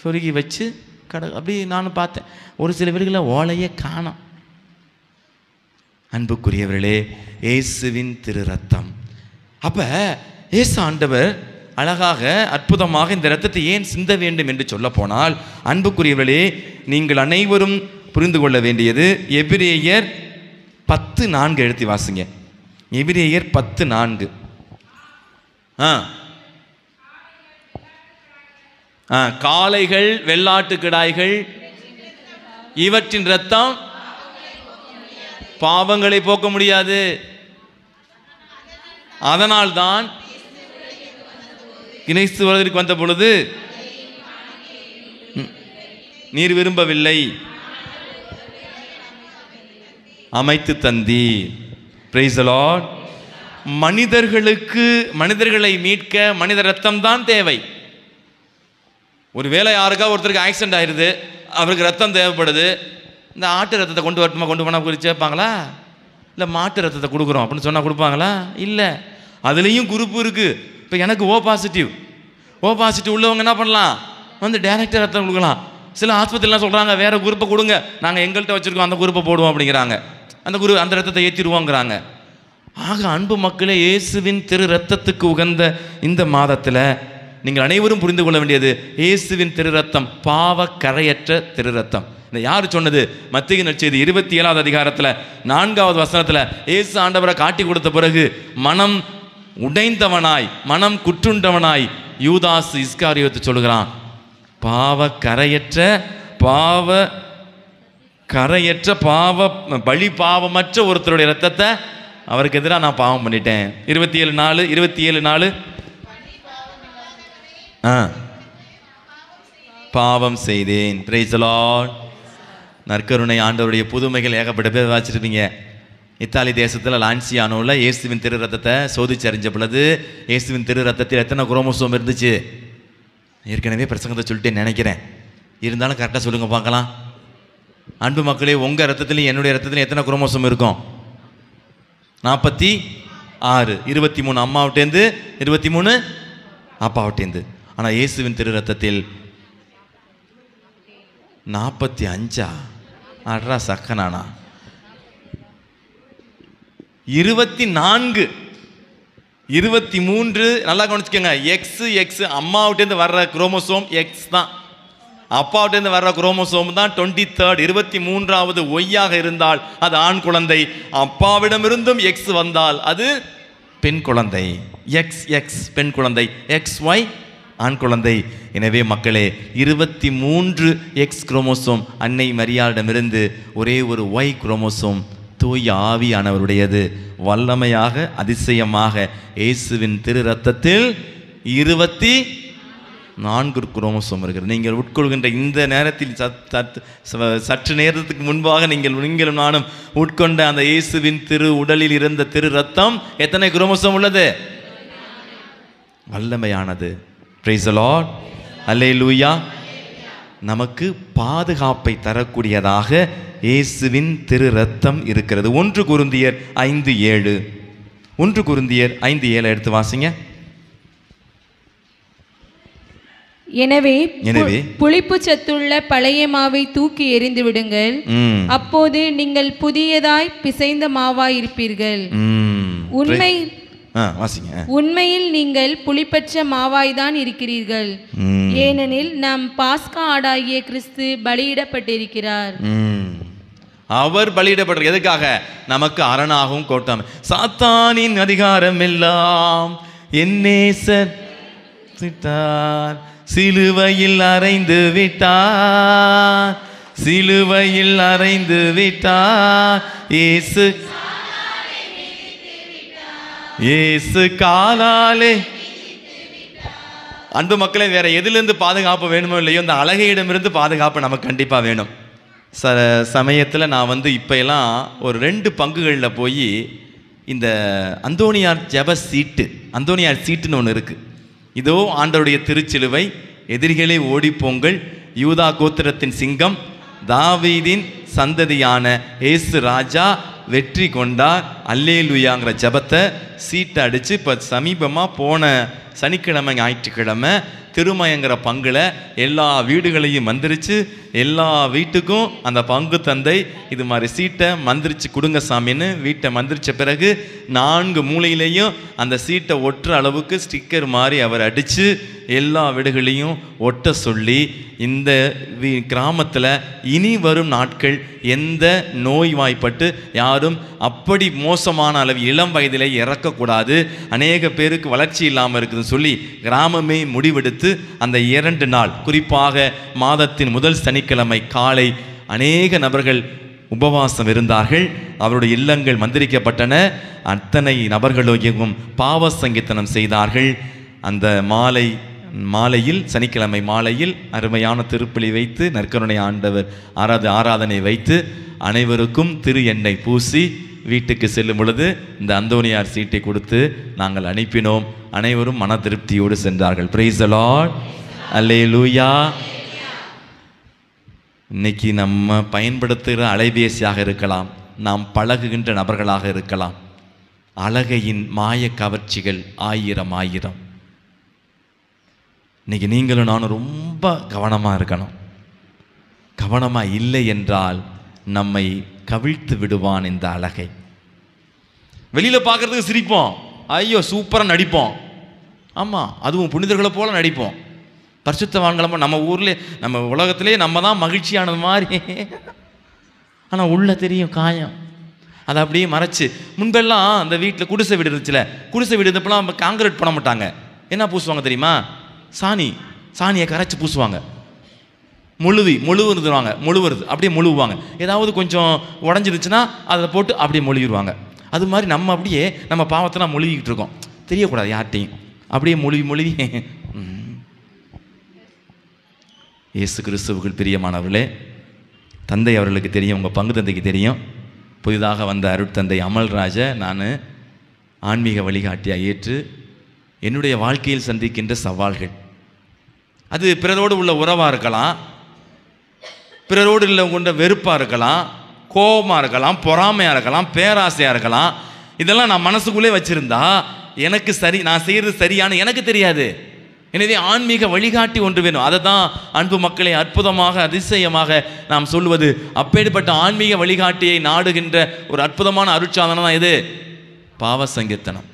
சொருகி வச்சு அப்படியே நானும் பார்த்தேன். ஒரு சில வீடுகளில் ஓலையே காணோம். அன்புக்குரியவர்களே, இயேசுவின் திரு ரத்தம். அப்போ இயேசு ஆண்டவர் அழகாக அற்புதமாக இந்த இரத்தத்தை ஏன் சிந்த வேண்டும் என்று சொல்ல போனால், அன்புக்குரியவர்களே, நீங்கள் அனைவரும் புரிந்து கொள்ள வேண்டியது எபிரேயர் 10:4 எழுதி வாசிங்க. எபிரேயர் 10:4. காளைகள் வெள்ளாட்டு கிடாய்கள் இவற்றின் இரத்தம் பாவங்களை போக்க முடியாது. அதனால்தான் கிறிஸ்து உலகிற்கு வந்த பொழுது நீர் விரும்பவில்லை, அமைத்து தந்தி. Price the Lord. மனிதர்களை மீட்க மனித ரத்தம் தான் தேவை. ஒருவேளை யாருக்கா ஒருத்தருக்கு ஆக்சிடென்ட் ஆயிடுது, அவருக்கு ரத்தம் தேவைப்படுது, இந்த ஆட்டு ரத்தத்தை கொண்டு வரட்டுமா, கொண்டு போனால் குறித்து கேட்பாங்களா? இல்லை மாட்டு ரத்தத்தை கொடுக்குறோம் அப்படின்னு சொன்னால் கொடுப்பாங்களா? இல்லை. அதுலேயும் குரூப் இருக்குது. இப்போ எனக்கு ஓ பாசிட்டிவ் உள்ளவங்க என்ன பண்ணலாம், வந்து டைரக்டாக ரத்தம் கொடுக்கலாம். சில ஆஸ்பத்திரிலாம் சொல்கிறாங்க வேறு குரூப்பை கொடுங்க, நாங்கள் எங்கள்கிட்ட வச்சுருக்கோம் அந்த குரூப்பை போடுவோம் அப்படிங்கிறாங்க. அந்த ரத்தத்தை ஏற்றிடுவோங்கிறாங்க. ஆக அன்பு மக்களே, இயேசுவின் திரு ரத்தத்துக்கு உகந்த இந்த மாதத்தில் நீங்கள் அனைவரும் புரிந்து கொள்ள வேண்டியது இயேசுவின் திரு ரத்தம் பாவ கரையற்ற திரு ரத்தம். இந்த யார் சொன்னது? மத்தேயு நற்செய்தி 27வது அதிகாரத்தில் 4வது வசனத்தில் இயேசு ஆண்டவரை காட்டி கொடுத்த பிறகு மனம் உடைந்தவனாய் மனம் குற்றுண்டவனாய் யூதாஸ் இஸ்காரியோத்து சொல்கிறான், பழி பாவமற்ற ஒருத்தருடைய ரத்தத்தை அவருக்கு எதிராக நான் பாவம் பண்ணிட்டேன். 27:4 பாவம் செய்தேன். Price the Lord. நற்கருணை ஆண்டவருடைய புதுமைகள் ஏகப்பட்ட பேர் வாசிச்சிருப்பீங்க. இத்தாலி தேசத்தில் லான்சியானோவில் இயேசுவின் திரு ரத்தத்தை சோதிச்சு அறிஞ்ச பொழுது இயேசுவின் திரு ரத்தத்தில் எத்தனை குரோமோசோம் இருந்துச்சு? ஏற்கனவே பிரசங்கத்தை சொல்லிட்டு நினைக்கிறேன், இருந்தாலும் கரெக்டாக சொல்லுங்க பார்க்கலாம். அன்பு மக்களே, உங்கள் ரத்தத்துலையும் என்னுடைய ரத்தத்துலையும் எத்தனை குரோமோசோம் இருக்கும்? 46. 23 அம்மாவிட்டேருந்து, 23 அப்பாவிட்டேருந்து. ஆனால் இயேசுவின் திரு ரத்தத்தில் 45. அட்ரா சக்கனானா 24, 23. நல்லா கவனிச்சுக்கோங்க. எக்ஸ் அம்மாவிட்டேருந்து வர்ற குரோமோசோம் எக்ஸ் தான், அப்பாவிட்டேருந்து வர்ற குரோமோசோம் தான் 23rd. 23வது ஒய்யாக இருந்தால் அது ஆண் குழந்தை, அப்பாவிடமிருந்தும் எக்ஸ் வந்தால் அது பெண் குழந்தை. எக்ஸ் பெண் குழந்தை, XY ஆண் குழந்தை. எனவே மக்களே, 23 எக்ஸ் குரோமோசோம் அன்னை மரியாளிடமிருந்து, ஒரே ஒரு ஒய் குரோமோசோம் தூய ஆவியானவருடையது. வல்லமையாக அதிசயமாக இயேசுவின் திரு ரத்தத்தில் 24 குரோமோசோம் இருக்கிறது. நீங்கள் உட்கொள்கின்ற இந்த நேரத்தில் சற்று நேரத்துக்கு முன்பாக நீங்களும் நானும் உட்கொண்ட அந்த இயேசுவின் திரு உடலில் இருந்த திரு ரத்தம் எத்தனை குரோமோசோம் உள்ளது? வல்லமையானது. பிரைஸ் தி லார்ட், அல்லேலூயா. நமக்கு பாதுகாப்பை தரக்கூடியதாக இயேசுவின் திரு ரத்தம் இருக்கிறது. 1 கொரிந்தியர் 5:7. 1 கொரிந்தியர் 5:7 எடுத்து வாசிங்க. எனவே புளிப்பு சத்துள்ள பழைய மாவை தூக்கி எறிந்து விடுங்கள், அப்போது நீங்கள் புதியதாய் பிசைந்த மாவாய் இருப்பீர்கள். உண்மையில் நீங்கள் புளிப்பற்ற மாவாய்தான் இருக்கிறீர்கள், ஏனெனில் நம் பாஸ்கா ஆடாகிய கிறிஸ்து பலியிடப்பட்டிருக்கிறார். அவர் பலியிடப்பட்ட எதுக்காக? நமக்கு அரணாகவும் கோட்டாம். சாத்தானின் அதிகாரம் எல்லாம் என் நேசர் விட்டார், சிலுவையில் அறைந்து விட்டார், சிலுவையில் அறைந்து விட்டார். இயேசு இயேசு காலாலே. அன்பு மக்களே, வேற எதிலிருந்து பாதுகாப்பு வேணுமோ இல்லையோ, இந்த அழகையிடமிருந்து பாதுகாப்பு நமக்கு கண்டிப்பாக வேணும். சமயத்தில் நான் இப்போ எல்லாம் ஒரு 2 பங்குகளில் போய் இந்த அந்தோனியார் ஜெப சீட்டு, அந்தோனியார் சீட்டுன்னு ஒன்று இருக்குது. இதோ ஆண்டவருடைய திருச்சிலுவை, எதிரிகளே ஓடிப்போங்கள், யூதா கோத்திரத்தின் சிங்கம், தாவீதின் சந்ததியான இயேசு ராஜா வெற்றி கொண்டார், அல்லேலூயாங்கிற ஜபத்தை சீட்டை அடித்து இப்போ சமீபமாக போன சனிக்கிழமை ஞாயிற்றுக்கிழமை திருமயங்கிற பங்கில் எல்லா வீடுகளையும் மந்திரிச்சு, எல்லா வீட்டுக்கும் அந்த பங்கு தந்தை இது மாதிரி சீட்டை மந்திரிச்சு கொடுங்க சாமின்னு வீட்டை மந்திரிச்ச பிறகு 4 மூலையிலையும் அந்த சீட்டை ஒட்டுற அளவுக்கு ஸ்டிக்கர் மாதிரி அவர் அடித்து எல்லா வீடுகளையும் ஒட்ட சொல்லி, இந்த கிராமத்தில் இனி வரும் நாட்கள் எந்த நோய்வாய்ப்பட்டு யாரும் அப்படி மோசமான அளவு இளம் வயதிலே இறக்கக்கூடாது, அநேக பேருக்கு வளர்ச்சி இல்லாமல் இருக்குதுன்னு சொல்லி கிராமமே முடிவெடுத்து அந்த 2 நாள், குறிப்பாக மாதத்தின் முதல் சனிக்கிழமை காலை அநேக நபர்கள் உபவாசம் இருந்தார்கள். அவருடைய இல்லங்கள் மந்திரிக்கப்பட்டன. அத்தனை நபர்களும் பாவ சங்கீர்த்தனம் செய்தார்கள். அந்த மாலையில் சனிக்கிழமை மாலையில் அருமையான திருப்பலி வைத்து நற்கருணை ஆண்டவர் ஆராதனை வைத்து அனைவருக்கும் திரு எண்ணெய் பூசி வீட்டுக்கு செல்லும் பொழுது இந்த அந்தோனியார் சீட்டை கொடுத்து நாங்கள் அனுப்பினோம். அனைவரும் மன திருப்தியோடு சென்றார்கள். பிரைஸ் தி லார்ட், அல்லேலூயா. இன்னைக்கு நம்ம பயன்படுத்துகிற அலைபேசியாக இருக்கலாம், நாம் பழகுகின்ற நபர்களாக இருக்கலாம், அழகையின் மாய கவர்ச்சிகள் ஆயிரம். இன்னைக்கு நீங்களும் நானும் ரொம்ப கவனமாக இருக்கணும். கவனமாக இல்லை என்றால் நம்மை கவிழ்த்து விடுவான் இந்த அழகை. வெளியில் பார்க்குறதுக்கு சிரிப்போம், ஐயோ சூப்பராக நடிப்போம், ஆமாம் அதுவும் புனிதர்களை போல நடிப்போம், பரிசுத்தவான்களமாக நம்ம ஊரில் நம்ம உலகத்திலே நம்ம தான் மகிழ்ச்சியானது மாதிரி. ஆனால் உள்ள தெரியும் காயம், அதை அப்படியே மறைச்சு. முன்பெல்லாம் அந்த வீட்டில் குடிசை வீடு இருந்துச்சுல, குடிசை வீடு இருந்தப்பெல்லாம் காங்கிரீட் பண்ண மாட்டாங்க. என்ன பூசுவாங்க தெரியுமா? சாணியை கரைச்சி பூசுவாங்க. முழுவுருவாங்க, அப்படியே முழுவுவாங்க. ஏதாவது கொஞ்சம் உடஞ்சிருச்சுன்னா அதை போட்டு அப்படியே மொழிவிடுவாங்க. அது மாதிரி நம்ம அப்படியே நம்ம பாவத்தெல்லாம் மொழிகிட்டு இருக்கோம், தெரியக்கூடாது யார்ட்டையும். அப்படியே மொழிவி இயேசு கிறிஸ்துவுக்குள் பிரியமானவர்களே, தந்தை அவர்களுக்கு தெரியும், உங்கள் பங்கு தந்தைக்கு தெரியும். புதிதாக வந்த அருட்தந்தை அமல்ராஜை நான் ஆன்மீக வழிகாட்டியாக ஏற்று என்னுடைய வாழ்க்கையில் சந்திக்கின்ற சவால்கள், அது பிறரோடு உள்ள உறவாக இருக்கலாம், பிறரோடு உள்ள கொண்ட வெறுப்பாக இருக்கலாம், கோபமாக இருக்கலாம், பொறாமையாக இருக்கலாம், பேராசையாக இருக்கலாம். இதெல்லாம் நான் மனசுக்குள்ளே வச்சுருந்தா எனக்கு நான் செய்கிறது சரியான எனக்கு தெரியாது. எனவே ஆன்மீக வழிகாட்டி ஒன்று வேணும். அதை தான் அன்பு மக்களை அற்புதமாக அதிசயமாக நாம் சொல்வது. அப்பேற்பட்ட ஆன்மீக வழிகாட்டியை நாடுகின்ற ஒரு அற்புதமான அருட்சாதனம் தான் இது, பாவ சங்கீர்த்தனம்.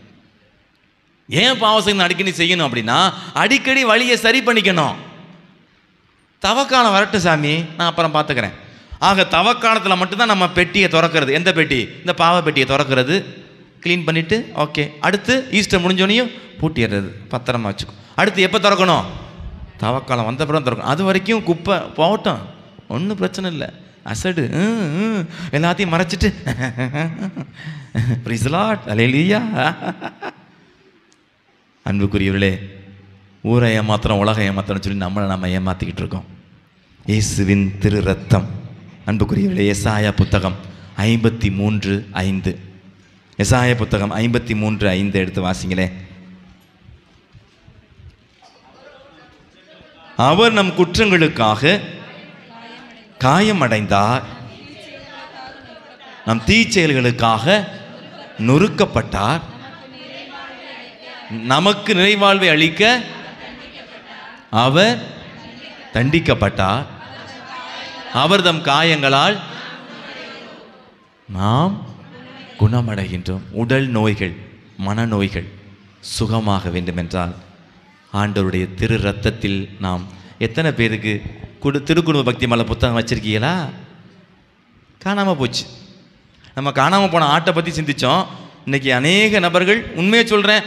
ஏன் பாவ சங்கீர்த்தனம் அடிக்கடி செய்யணும் அப்படின்னா, அடிக்கடி வழியை சரி பண்ணிக்கணும். தவக்காலம் வரட்டு சாமி, நான் அப்புறம் பார்த்துக்கிறேன். ஆக தவக்காலத்தில் மட்டும்தான் நம்ம பெட்டியை திறக்கிறது. எந்த பெட்டி? இந்த பாவ பெட்டியை திறக்கிறது, க்ளீன் பண்ணிவிட்டு ஓகே. அடுத்து ஈஸ்டர் முடிஞ்சோனையும் பூட்டிடுறது, பத்திரமா வச்சுக்கோ. அடுத்து எப்போ திறக்கணும்? தவக்காலம் வந்த பிறகு திறக்கணும். அது வரைக்கும் குப்பை போகட்டும், ஒன்றும் பிரச்சனை இல்லை. அசடு எல்லாத்தையும் மறைச்சிட்டு பிரைஸ் தி லார்ட், அல்லேலூயா. அன்புக்குரியவர்களே, ஊரை ஏமாத்திரம் உலகம் ஏமாத்திரம் சொல்லி நம்ம ஏமாற்றிக்கிட்டு இருக்கோம். இயேசுவின் திரு ரத்தம். அன்புக்குரியவர்களே, எசாயா புத்தகம் 53:5, எசாயா புத்தகம் 53:5 எடுத்து வாசிங்களே. அவர் நம் குற்றங்களுக்காக காயமடைந்தார், நம் தீச்செயல்களுக்காக நொறுக்கப்பட்டார், நமக்கு நிறைவாழ்வை அளிக்க அவர் தண்டிக்கப்பட்டார், அவர் தம் காயங்களால் நாம் குணமடைகின்றோம். உடல் நோய்கள், மனநோய்கள் சுகமாக வேண்டுமென்றால் ஆண்டவருடைய திரு ரத்தத்தில் நாம் எத்தனை பேருக்கு திருக்குடும்ப பக்தி மலை புத்தகம் வச்சுருக்கீங்களா? காணாமல் போச்சு. நம்ம காணாமல் போன ஆட்டை பற்றி சிந்தித்தோம். இன்றைக்கி அநேக நபர்கள், உண்மையை சொல்கிறேன்,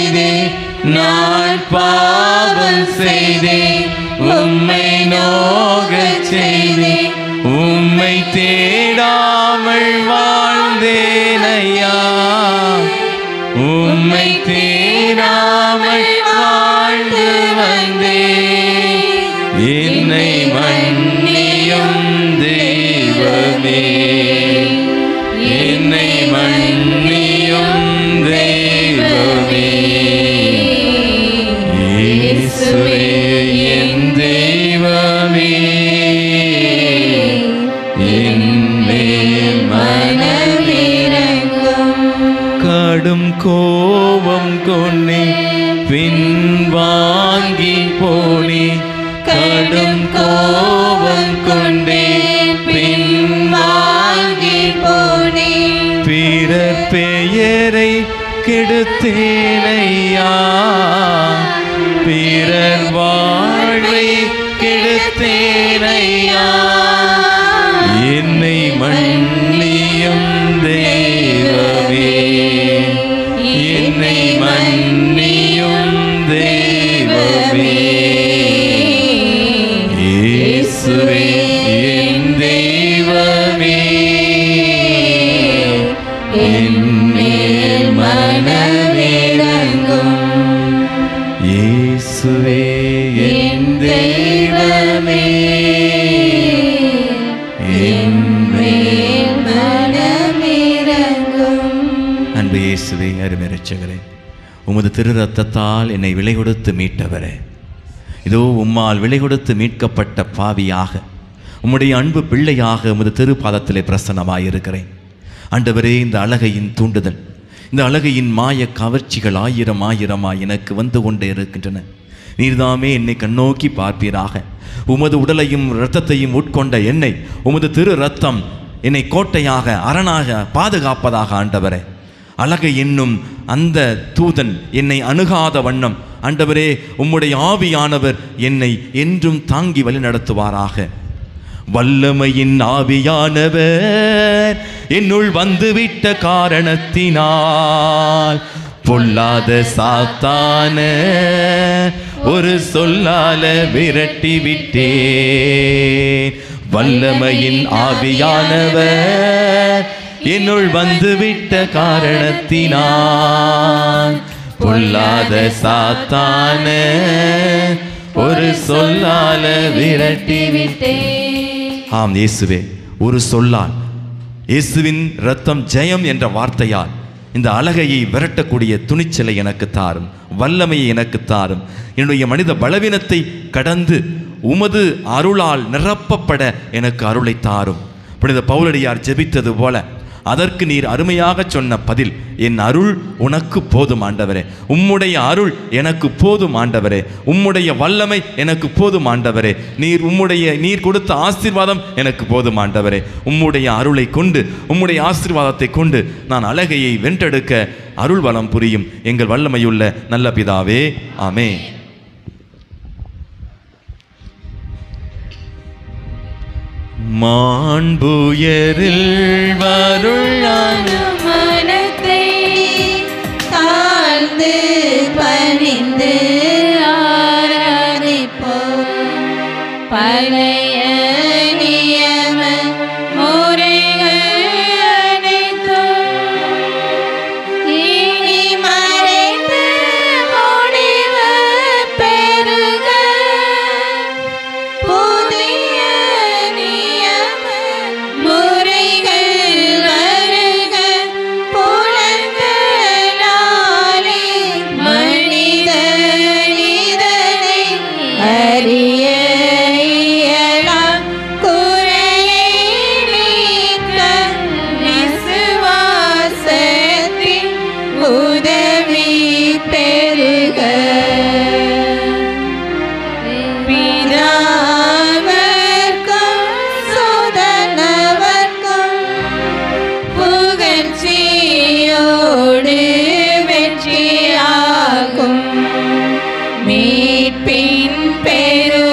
பாவம் செய்தேன், உம்மை நோகச் செய்தேன், உம்மை தேடாமல் வாழ்ந்தேன் ஐயா, உம்மை தேடாமல் வாழ்ந்து வந்தேன், என்னை மன்னியும் தெய்வமே, என்னை மன்னியும் தெய்வமே, இயேசுவே என் தெய்வமே, என்மேல் மனமிரங்கும். கடும் கோபம் கொண்டே பின்வாங்கி போனே, கடும் கோபம் கொண்டே பின்வாங்கி போனே, பிறர் பெயரை கெடுத்தேனையா, பிறர் வாழ்வை கெடுத்தேனையா, என்னை மன்னியும் தெய்வமே, என்னை மன்னியும் தெய்வமே, இயேசுவே என் தெய்வமே, என்மேல் மனமிரங்கும். இயேசுவே என் தெய்வமே, என்மேல் மனமிரங்கும். அன்பு இயேசுவே, அருமை இரட்சகரே, உமது திரு ரத்தத்தால் என்னை விலை கொடுத்து மீட்டவரே, இதோ உம்மால் விலை கொடுத்து மீட்கப்பட்ட பாவியாக, உம்முடைய அன்பு பிள்ளையாக உமது திருப்பாதத்திலே பிரசன்னமாயிருக்கிறேன். ஆண்டவரே, இந்த அழகையின் தூண்டுதல், இந்த அழகையின் மாய கவர்ச்சிகள் ஆயிரம் ஆயிரமாய் எனக்கு வந்து கொண்டே இருக்கின்றன. நீர்தாமே என்னை கண்ணோக்கி பார்ப்பீராக. உமது உடலையும் இரத்தத்தையும் உட்கொண்ட என்னை உமது திரு ரத்தம் என்னை கோட்டையாக அரணாக பாதுகாப்பதாக. ஆண்டவரே, அழகை என்னும் அந்த தூதன் என்னை அணுகாத வண்ணம் ஆண்டவரே உம்முடைய ஆவியானவர் என்னை என்றும் தாங்கி வழி நடத்துவாராக. வல்லமையின் ஆவியானவர் என்னுள் வந்துவிட்ட காரணத்தினால் பொல்லாத சாத்தான ஒரு சொல்லால விரட்டி விட்டேன். வல்லமையின் ஆவியானவர் என்னுள் வந்துவிட்ட காரணத்தினால் பொல்லாத சாத்தான ஒரு சொல்லால விரட்டி விட்டேன். ஆம் இயேசுவே, ஒரு சொல்லால், இயேசுவின் இரத்தம் ஜெயம் என்ற வார்த்தையால் இந்த அழகையை விரட்டக்கூடிய துணிச்சலை எனக்கு தாரும், வல்லமையை எனக்கு தாரும். என்னுடைய மனித பலவீனத்தை கடந்து உமது அருளால் நிரப்பப்பட எனக்கு அருளை தாரும். புனித பவுலடியார் ஜெபித்தது போல அதற்கு நீர் அருமையாக சொன்ன பதில், என் அருள் உனக்கு போதும் ஆண்டவரே, உம்முடைய அருள் எனக்கு போதும் ஆண்டவரே, உம்முடைய வல்லமை எனக்கு போதும் ஆண்டவரே, நீர் கொடுத்த ஆசீர்வாதம் எனக்கு போதும் ஆண்டவரே. உம்முடைய அருளை கொண்டு, உம்முடைய ஆசீர்வாதத்தை கொண்டு நான் அழகையை வென்றெடுக்க அருள் வளம் புரியும் எங்கள் வல்லமையுள்ள நல்ல பிதாவே, ஆமென். மாண்புயரில் வருளான மனத்தை தாழ்ந்து பணிந்து ஆராதிப்போம். பழைய நியம முறைகள் அனைத்தும் இனி மறைந்து முடிவு பெறுக. புதிய நியம முறைகள் வருக. புலன்களாலே மனிதனிதனை அறிய இயலாம். குறையை நீக்க விசுவாசத்தின் உதவி பெறுக. பிதாவர்க்கும் சுதனவர்க்கும் புகழ்ச்சியோடு வெற்றியாகும். மீட்பின் பெரு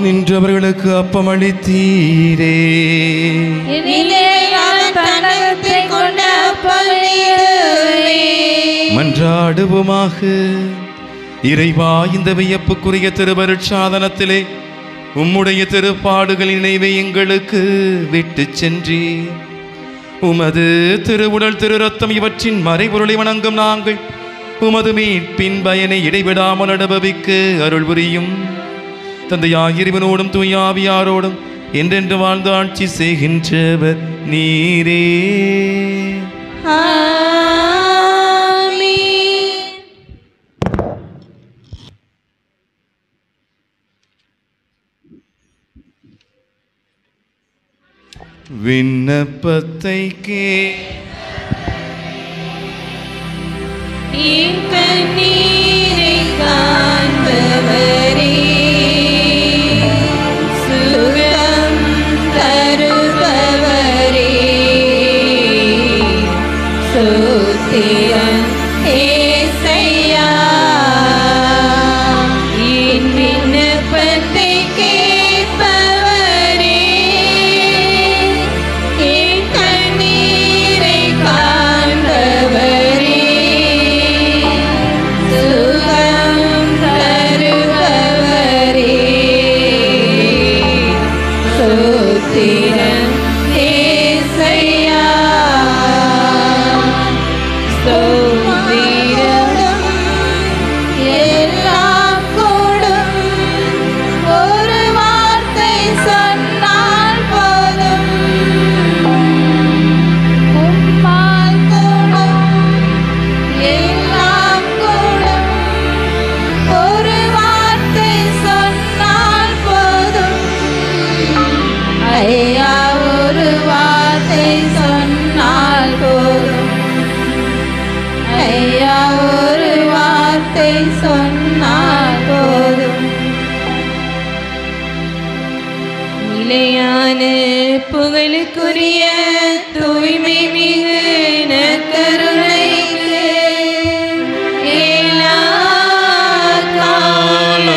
நின்றவர்களுக்கு அப்பமளித்தீரே. மன்றாடுவோமாக. இறைவா, இந்த வியப்புக்குரிய திருவருட்சாதனத்திலே உம்முடைய திருப்பாடுகளின் நினைவை எங்களுக்கு விட்டு சென்றி உமது திருவுடல் திரு ரத்தம் இவற்றின் மறைபொருளை வணங்கும் நாங்கள் உமது மீட்பின் பயனை இடைவிடாமல் அனுபவிக்க அருள் புரியும். தந்தையாகிய இறைவனோடும் தூயாவியாரோடும் என்றென்று வாழ்ந்து ஆட்சி செய்கின்றவர் நீரே. விண்ணப்பத்தை கண்ணீரை காண்பவரே, சுகம் தருபவரே, சோத்திரம் ஏசையா. என் விண்ணப்பத்தை கேட்பவரே, என் கண்ணீரை காண்பவரே, சுகம் தருபவரே, சோத்திரம் ஏசையா. ஸ்தோத்திரம் எல்லாம் கூடும், ஒரு வார்த்தை சொன்னால் போதும். உம்மால் கூடும், எல்லாம் கூடும், ஒரு வார்த்தை சொன்னால் போதும். ஐயா, ஒரு வார்த்தை சொன்னால் போதும். ஐயா, ஒரு வார்த்தை சொன்னால் போதும். நிலையான புகழுக்குரிய தூய்மை மிகு நற்கருணைக்கு எல்லா காலமும்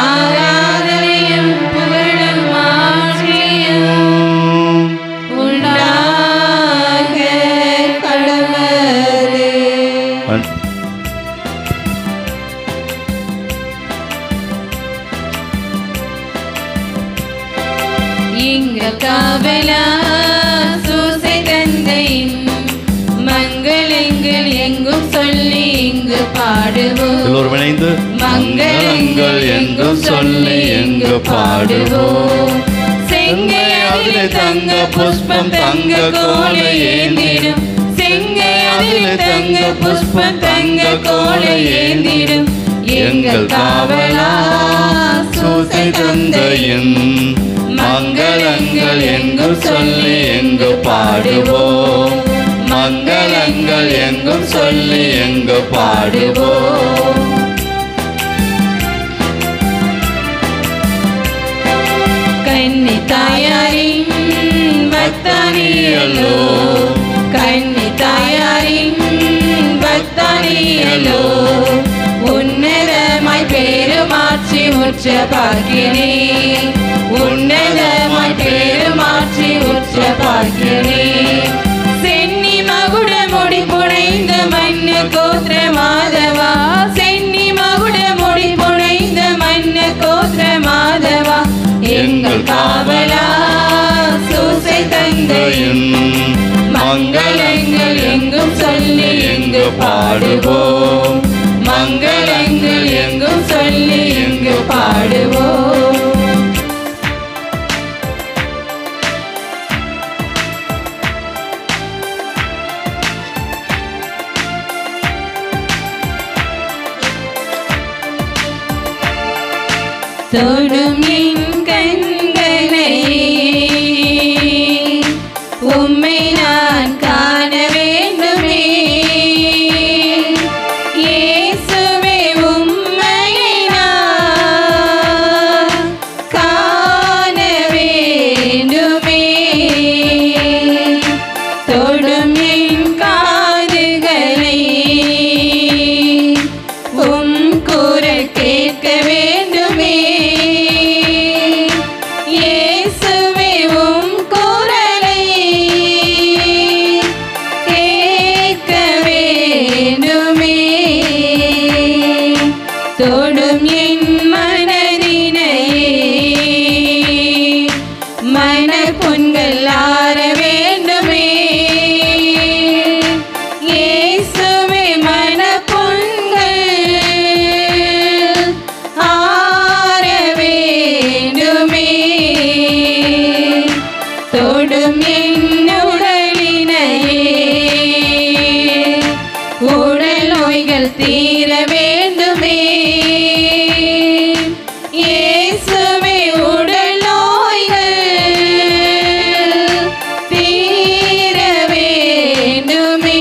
ஆராதனையும் புகழும் ஆட்சியும் உண்டாக கடவுளே. இங்க காவலா சூசை தந்தையின் மங்களங்கள் எங்கும் சொல்லி இங்கு பாடுவோம். எல்லோரும் இணைந்து மங்களங்கள் எங்கும் சொல்லி இங்கு பாடுவோம். செங்கையாதிலே தங்க புஷ்பம் தங்க கோலை ஏந்திடும், செங்கையாதிலே தங்க புஷ்பம் தங்க கோலை ஏந்திடும் எங்கள் காவலா சூசை தந்தையின் மங்களங்கள் எங்கும் சொல்லி எங்கு பாடுவோம். மங்களங்கள் எங்கும் சொல்லி எங்கு பாடுவோம். கன்னி தாயாரின் பக்தானியலோ, கன்னி தாயாரின் பக்தானியலோ, உன்னதமாய் பேருமாற்றி உற்ற பாக்கியனே, உன்னதமாய் பேருமாற்றி உற்ற பாக்கியனே. சென்னி மகுட முடி புனைந்த மண்ணு கோத்திர மாதவா, சென்னி மகுட முடி புனைந்த மண்ணு கோத்திர மாதவா, எங்கள் காவலா சூசை தந்தையின் மங்களங்கள் எங்கும் சொல்லி எங்கு பாடுவோம். மங்களங்கள் எங்கும் சொல்லி எங்கு பாடுவோம். தொடும் என் கண்களை உம்மை நான் காண வேண்டுமே, இயேசுவே உம்மையை நான் காண வேண்டுமே. தொடும் என் காதுகளை உம் குரல் கேட்க வேண்டுமே, நோய்கள் தீர வேண்டுமே. இயேசுவே உடல் நோய்கள் தீர வேண்டுமே.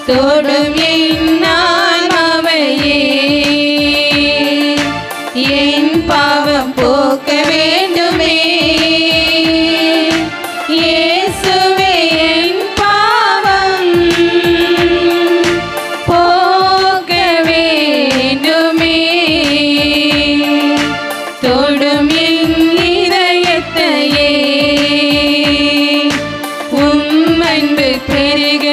தொடும் என் ஆன்மாவையே என் பாவம் போக்க வேண்டுமே. இயேசுவே என் பாவம் போக்க வேண்டுமே. தொடும் என் இதயத்தையே உம் அன்பு பெருக